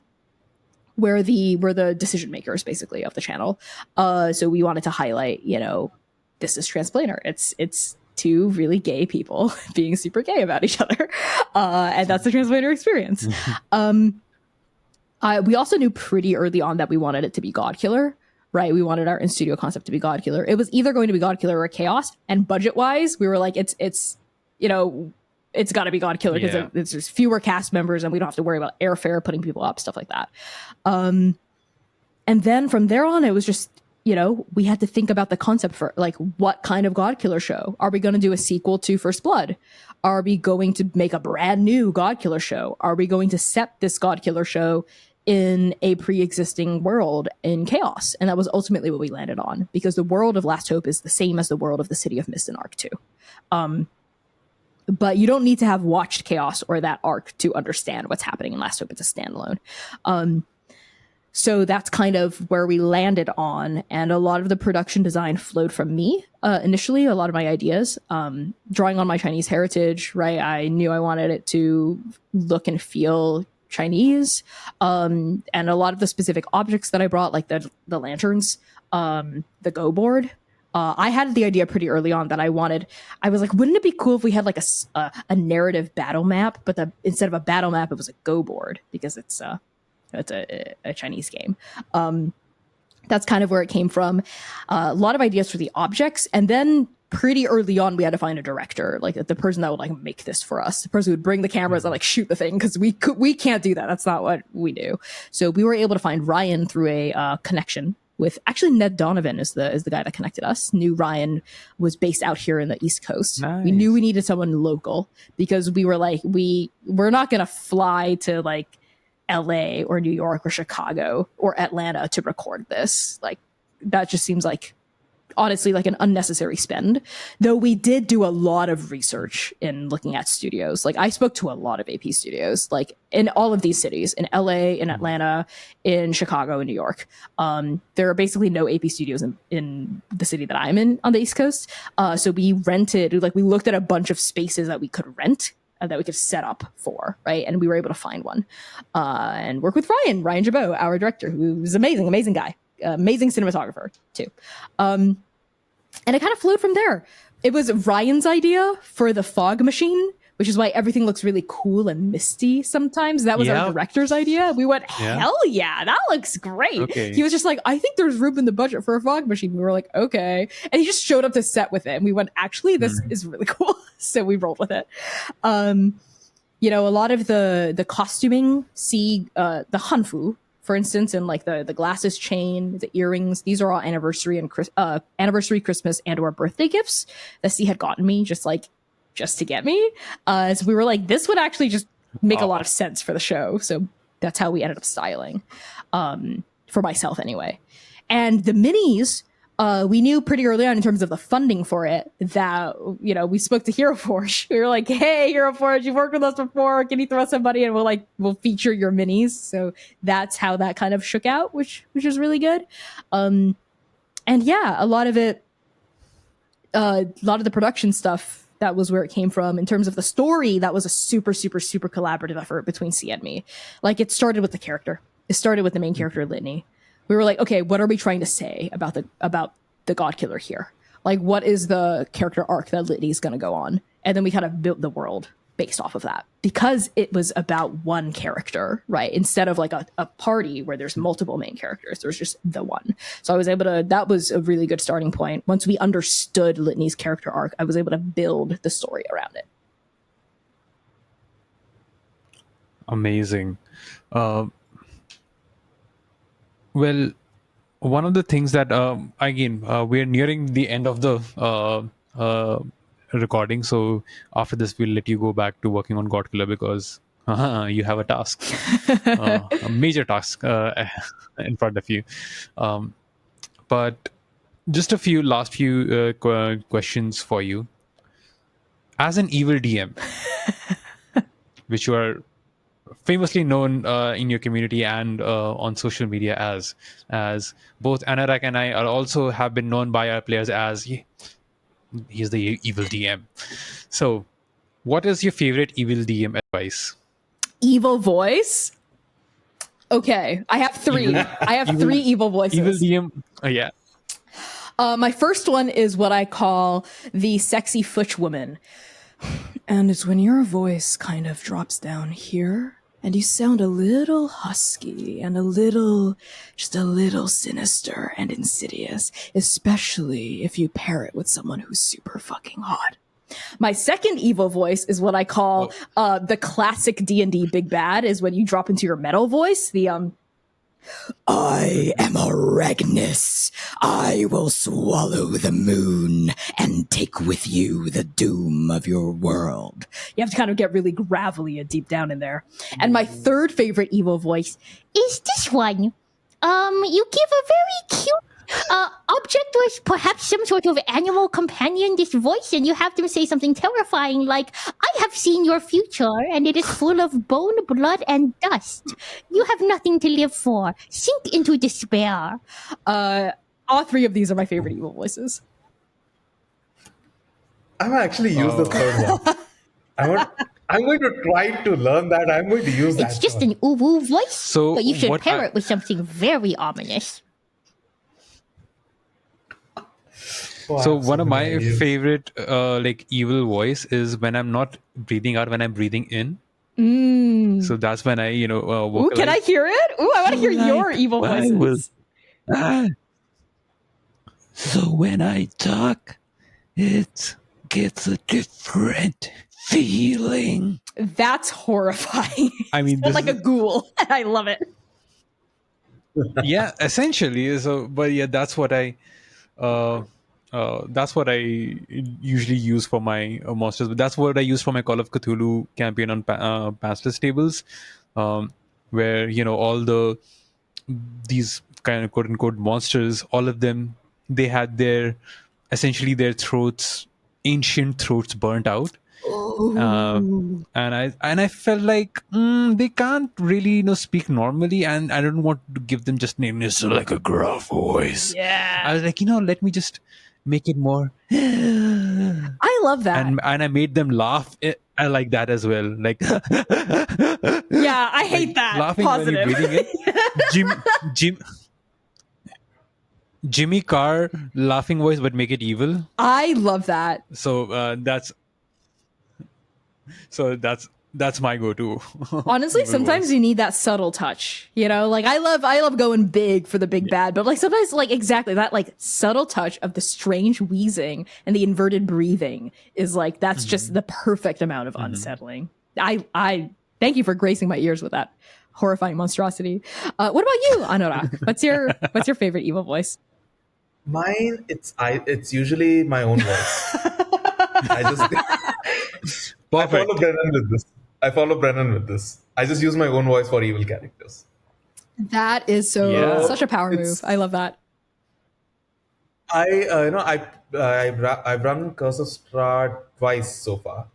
we're the decision makers basically of the channel. So we wanted to highlight, you know, this is Transplanar. It's two really gay people being super gay about each other, and that's the Transplanar experience. We also knew pretty early on that we wanted it to be God Killer, right? We wanted our in studio concept to be God Killer. It was either going to be God Killer or Chaos, and budget wise, we were like, it's you know, it's got to be God Killer because there's fewer cast members and we don't have to worry about airfare, putting people up, stuff like that. And then from there on, it was just, you know, we had to think about the concept for like, what kind of God Killer show? Are we going to do a sequel to First Blood? Are we going to make a brand new God Killer show? Are we going to set this God Killer show in a pre-existing world in Chaos? And that was ultimately what we landed on, because the world of Last Hope is the same as the world of the City of Mist in Arc 2. But you don't need to have watched Chaos or that arc to understand what's happening in Last Hope. It's a standalone. So that's kind of where we landed on. And a lot of the production design flowed from me initially, a lot of my ideas. Drawing on my Chinese heritage, right? I knew I wanted it to look and feel Chinese. And a lot of the specific objects that I brought, like the lanterns, the Go board, I had the idea pretty early on that I was like, wouldn't it be cool if we had like a narrative battle map, but instead of a battle map, it was a Go board, because it's a Chinese game. That's kind of where it came from. A lot of ideas for the objects. And then pretty early on, we had to find a director, like the person that would like make this for us, the person who would bring the cameras and like shoot the thing, because we can't do that. That's not what we do. So we were able to find Ryan through a connection with, actually, Ned Donovan is the guy that connected us. Knew Ryan was based out here in the East Coast. Nice. We knew we needed someone local, because we were like, we're not going to fly to like LA or New York or Chicago or Atlanta to record this. Like, that just seems like, honestly, like an unnecessary spend. Though we did do a lot of research in looking at studios. Like, I spoke to a lot of AP studios, like in all of these cities, in LA, in Atlanta, in Chicago, in New York. There are basically no AP studios in the city that I'm in on the East Coast. So we looked at a bunch of spaces that we could rent, that we could set up for, right? And we were able to find one and work with Ryan Jabot, our director, who's amazing guy, amazing cinematographer too. And it kind of flowed from there. It was Ryan's idea for the fog machine, which is why everything looks really cool and misty sometimes. That was our director's idea. We went, hell yeah, that looks great. Okay. He was just like, I think there's room in the budget for a fog machine. We were like, okay. And he just showed up to set with it. And we went, actually, this is really cool. So we rolled with it. You know, a lot of the costuming, the Hanfu, for instance, and like the glasses chain, the earrings, these are all anniversary, Christmas, and or birthday gifts that C had gotten me just to get me. So we were like, this would actually just make a lot of sense for the show. So that's how we ended up styling, for myself anyway. And the minis, we knew pretty early on in terms of the funding for it that, you know, we spoke to Hero Forge. We were like, hey, Hero Forge, you've worked with us before. Can you throw us some money and we'll feature your minis? So that's how that kind of shook out, which is really good. And yeah, a lot of the production stuff, that was where it came from. In terms of the story, that was a super, super, super collaborative effort between C and me. Like, it started with the character. It started with the main character, Litany. We were like, okay, what are we trying to say about the God Killer here? Like, what is the character arc that Litany's going to go on? And then we kind of built the world based off of that, because it was about one character, right? Instead of like a party where there's multiple main characters, there's just the one. So I was able to, that was a really good starting point. Once we understood Litany's character arc, I was able to build the story around it. Amazing. Well, one of the things that, again, we're nearing the end of the recording. So after this, we'll let you go back to working on God Killer, because you have a task, a major task in front of you. But just a few last few questions for you. As an evil DM, which you are famously known in your community and on social media as both Anarak and I are also have been known by our players as he's the evil DM. So, what is your favorite evil DM advice? Evil voice? Okay, I have three. I have three evil voices. Evil DM, yeah. My first one is what I call the sexy futch woman. And it's when your voice kind of drops down here and you sound a little husky and just a little sinister and insidious, especially if you pair it with someone who's super fucking hot. My second evil voice is what I call the classic D&D big bad, is when you drop into your metal voice, I am Aragnis. I will swallow the moon and take with you the doom of your world. you have to kind of get really gravelly and deep down in there. And my third favorite evil voice is this one. You give a very cute object or perhaps some sort of animal companion this voice, and you have them say something terrifying like, I have seen your future, and it is full of bone, blood, and dust. You have nothing to live for. Sink into despair. All three of these are my favorite evil voices. I'm actually use the third one. I'm going to try to learn that. I'm going to use that. It's just an ooh-woo voice, So but you should what pair I- it with something very ominous. Oh, So I have one of many my ideas. favorite like evil voice is when I'm not breathing out, when I'm breathing in. So that's when I Ooh, vocalize. can I hear it? Ooh, I want to hear your evil voices. So when I talk, it gets a different feeling. That's horrifying. I mean, It's this like a is- ghoul. I love it. yeah, essentially. So, but yeah, that's what I usually use for my monsters. But that's what I use for my Call of Cthulhu campaign on Pathless tables, where all these kind of quote unquote monsters, all of them, they had essentially their ancient throats burnt out. And I felt like they can't really speak normally, and I don't want to give them just nameless like a gruff voice. Yeah. I was like, let me just make it more. I love that. And I made them laugh. I like that as well. Like Yeah, I hate that. laughing Positive. when you're breathing in. Jimmy Carr laughing voice, but make it evil. I love that. So that's my go-to. Honestly, evil sometimes voice. you need that subtle touch. Like I love going big for the big bad, but like sometimes like exactly that like subtle touch of the strange wheezing and the inverted breathing is like that's just the perfect amount of unsettling. I thank you for gracing my ears with that horrifying monstrosity. What about you, Anurag? What's your favorite evil voice? Mine, it's usually my own voice. I follow Brennan with this. I just use my own voice for evil characters. That is such a power move. I love that. I've run Curse of Strahd twice so far,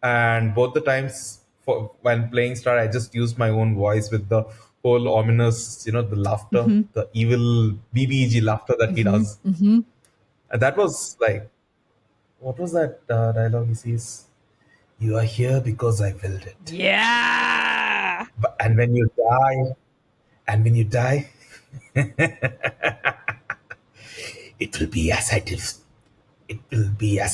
and both the times when playing Strahd, I just used my own voice with the whole ominous, the laughter, the evil BBEG laughter that he does. And that was like, what was that dialogue he says? You are here because I willed it. Yeah. And when you die, it will be as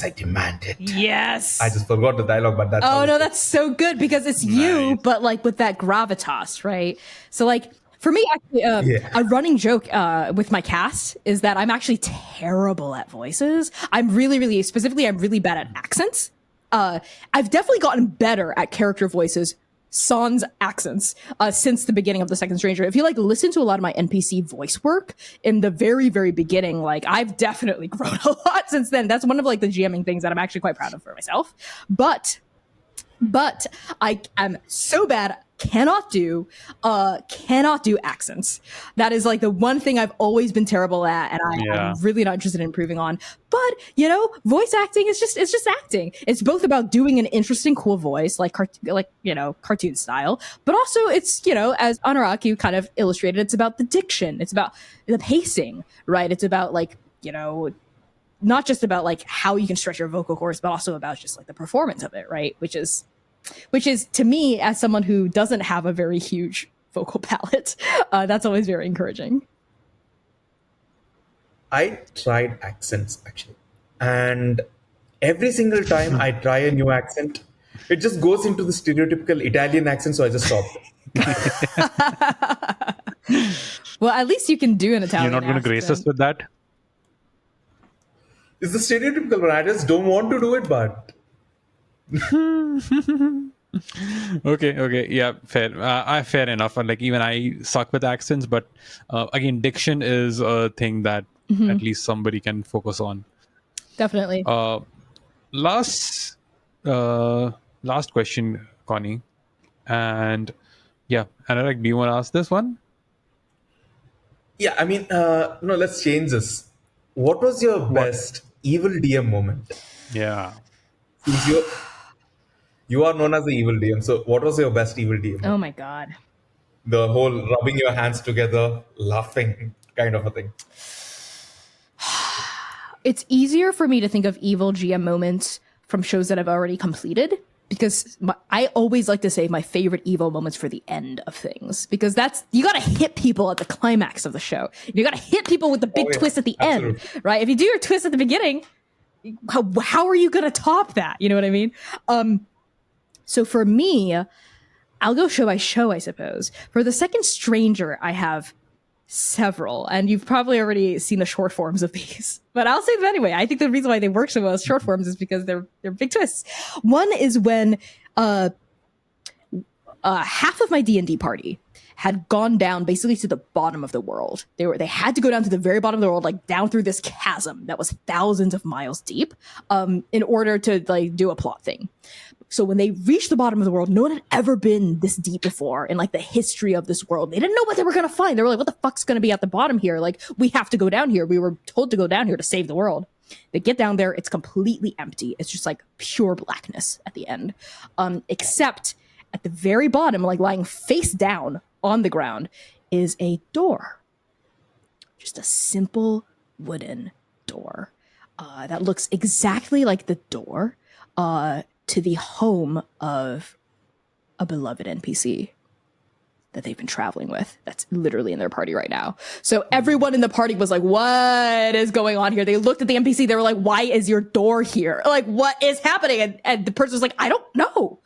I demanded. Yes. I just forgot the dialogue, but that's Oh no, that's so good because it's you, Nice. but like with that gravitas, right? So like for me, actually, Yeah. a running joke with my cast is that I'm actually terrible at voices. I'm really bad at accents. I've definitely gotten better at character voices, sans accents, since the beginning of the Second Stranger. If you like listen to a lot of my NPC voice work in the very, very beginning, like I've definitely grown a lot since then. That's one of like the GMing things that I'm actually quite proud of for myself. But I am so bad cannot do accents. That is like the one thing I've always been terrible at, and I'm really not interested in improving on. But voice acting is just acting. It's both about doing an interesting, cool voice, like cartoon style, but also it's as Anurag, you kind of illustrated, it's about the diction, it's about the pacing, right? It's about not just about how you can stretch your vocal cords, but also about just the performance of it, right? Which is to me, as someone who doesn't have a very huge vocal palette, that's always very encouraging. I tried accents actually, and every single time I try a new accent, it just goes into the stereotypical Italian accent, so I just stopped. Well, at least you can do an Italian You're not going to grace us with that? It's the stereotypical one. I just don't want to do it, but Okay, yeah, fair. Fair enough. Even I suck with accents, but again, diction is a thing that at least somebody can focus on. Definitely. Last question, Connie, and Anurag, do you want to ask this one? yeah, I mean, no, let's change this. What was your best evil DM moment? Yeah. Since you are known as the evil DM, so what was your best evil DM? Oh my god. The whole rubbing your hands together, laughing kind of a thing. It's easier for me to think of evil GM moments from shows that I've already completed, because I always like to save my favorite evil moments for the end of things, because you got to hit people at the climax of the show. You got to hit people with the big twist at the end, right? If you do your twist at the beginning, how are you going to top that? You know what I mean? So for me, I'll go show by show, I suppose. For The Second Stranger, I have several, and you've probably already seen the short forms of these, but I'll say them anyway. I think the reason why they work so well as short forms is because they're big twists. One is when half of my D&D party had gone down basically to the bottom of the world. They had to go down to the very bottom of the world, down through this chasm that was thousands of miles deep, in order to do a plot thing. So when they reached the bottom of the world, no one had ever been this deep before in the history of this world. They didn't know what they were going to find. They were like, what the fuck's going to be at the bottom here? We have to go down here. We were told to go down here to save the world. They get down there. It's completely empty. It's just pure blackness at the end. Except at the very bottom, lying face down on the ground, is a door. Just a simple wooden door that looks exactly like the door to the home of a beloved NPC that they've been traveling with. That's literally in their party right now. So everyone in the party was like, what is going on here? They looked at the NPC. They were like, why is your door here? What is happening? And the person was like, I don't know.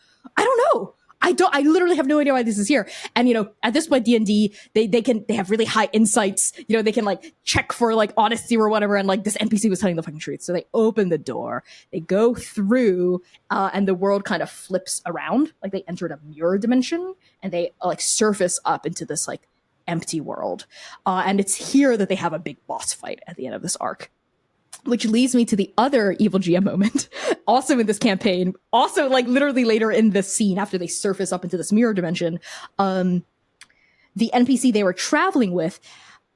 I literally have no idea why this is here. And, at this point, D&D, they have really high insights. They can check for honesty or whatever. And this NPC was telling the fucking truth. So they open the door, they go through, and the world kind of flips around. They entered a mirror dimension, and they surface up into this empty world. And it's here that they have a big boss fight at the end of this arc. Which leads me to the other evil GM moment, also in this campaign, also literally later in the scene after they surface up into this mirror dimension. The NPC they were traveling with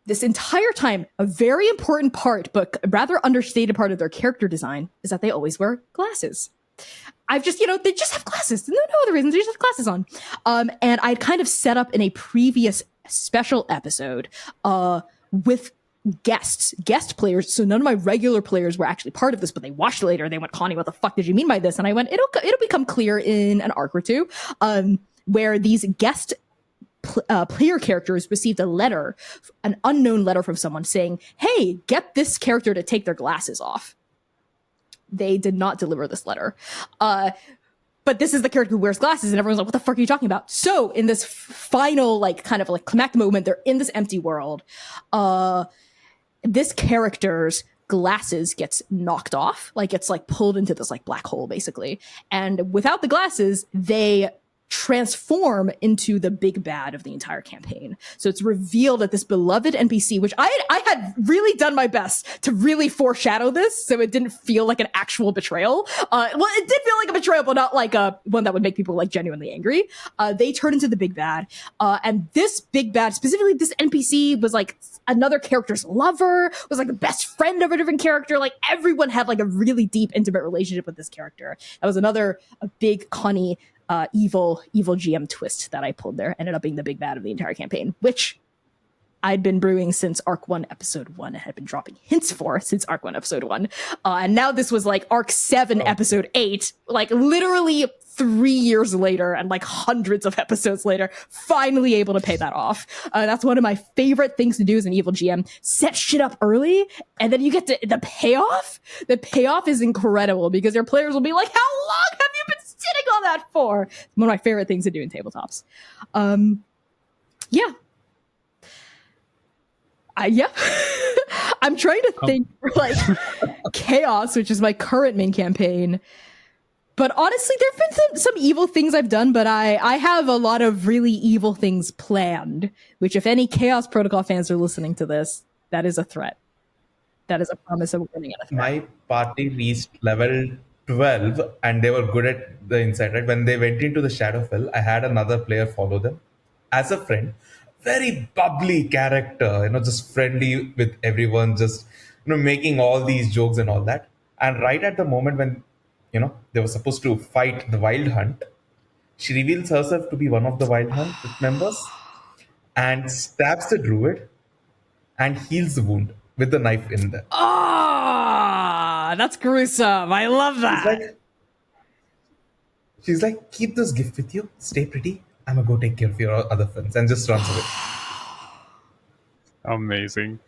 this entire time, a very important part, but rather understated part of their character design, is that they always wear glasses. I've just, they just have glasses. No other reason. They just have glasses on. And I'd kind of set up in a previous special episode with guest players. So none of my regular players were actually part of this, but they watched it later and they went, Connie, what the fuck did you mean by this? And I went, it'll become clear in an arc or two, where these guest player characters received a letter, an unknown letter from someone saying, hey, get this character to take their glasses off. They did not deliver this letter. But this is the character who wears glasses, and everyone's like, what the fuck are you talking about? So in this final, kind of climactic moment, they're in this empty world. This character's glasses gets knocked off, it's pulled into this black hole basically, and without the glasses they transform into the big bad of the entire campaign. So it's revealed that this beloved NPC, which I had really done my best to really foreshadow this, so it didn't feel like an actual betrayal. Well, it did feel like a betrayal, but not like one that would make people like genuinely angry. They turned into the big bad, and this big bad, specifically this NPC, was like another character's lover, was like the best friend of a different character. Like everyone had like a really deep, intimate relationship with this character. That was a big Connie evil GM twist that I pulled there. Ended up being the big bad of the entire campaign, which I'd been brewing since Arc 1 Episode 1 and had been dropping hints for since Arc 1 Episode 1. And now this was like Arc 7 Episode 8, like literally 3 years later and like hundreds of episodes later, finally able to pay that off. That's one of my favorite things to do as an evil GM. Set shit up early, and then you get to the payoff. The payoff is incredible because your players will be like, how long have you been sitting on that for? It's one of my favorite things to do in tabletops. Yeah. I'm trying to think for like Chaos, which is my current main campaign. But honestly, there have been some evil things I've done, but I have a lot of really evil things planned, which if any Chaos Protocol fans are listening to this, that is a threat. That is a promise of winning at a threat. My party reached level 12 and they were good at the insight, right? When they went into the Shadowfell, I had another player follow them as a friend. Very bubbly character, just friendly with everyone, just, making all these jokes and all that. And right at the moment when, they were supposed to fight the Wild Hunt, she reveals herself to be one of the Wild Hunt members and stabs the druid and heals the wound with the knife in there. That's gruesome. I love that. She's like, keep this gift with you. Stay pretty. I'm gonna go take care of your other friends, and just runs away. Amazing.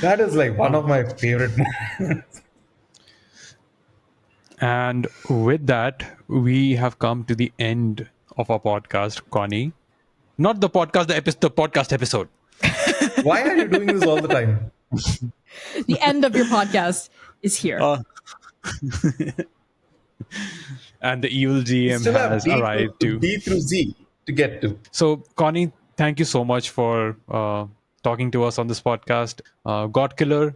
That is like one of my favorite moments. And with that, we have come to the end of our podcast, Connie. Not the podcast, the podcast episode. Why are you doing this all the time? The end of your podcast is here. And the evil GM Still have has arrived too. B through Z to get to. So, Connie, thank you so much for talking to us on this podcast. God Killer,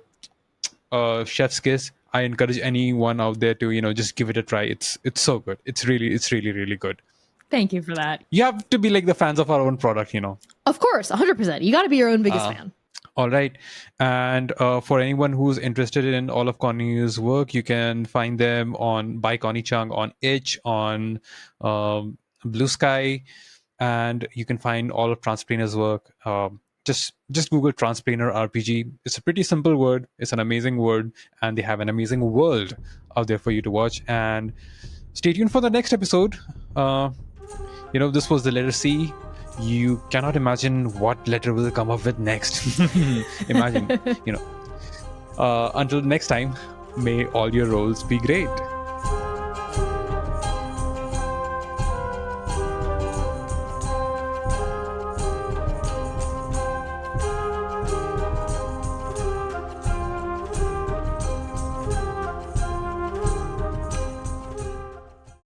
Chef's Kiss. I encourage anyone out there to, just give it a try. It's so good. It's really, really good. Thank you for that. You have to be like the fans of our own product, Of course, 100%. You got to be your own biggest fan. All right. And for anyone who's interested in all of Connie's work, you can find them by Connie Chang on Itch, on Blue Sky, and you can find all of Transplanar's work. Just Google TransplanarRPG. It's a pretty simple word. It's an amazing word, and they have an amazing world out there for you to watch. And stay tuned for the next episode. This was the letter C. You cannot imagine what letter will come up with next. Imagine, until next time, may all your rolls be great.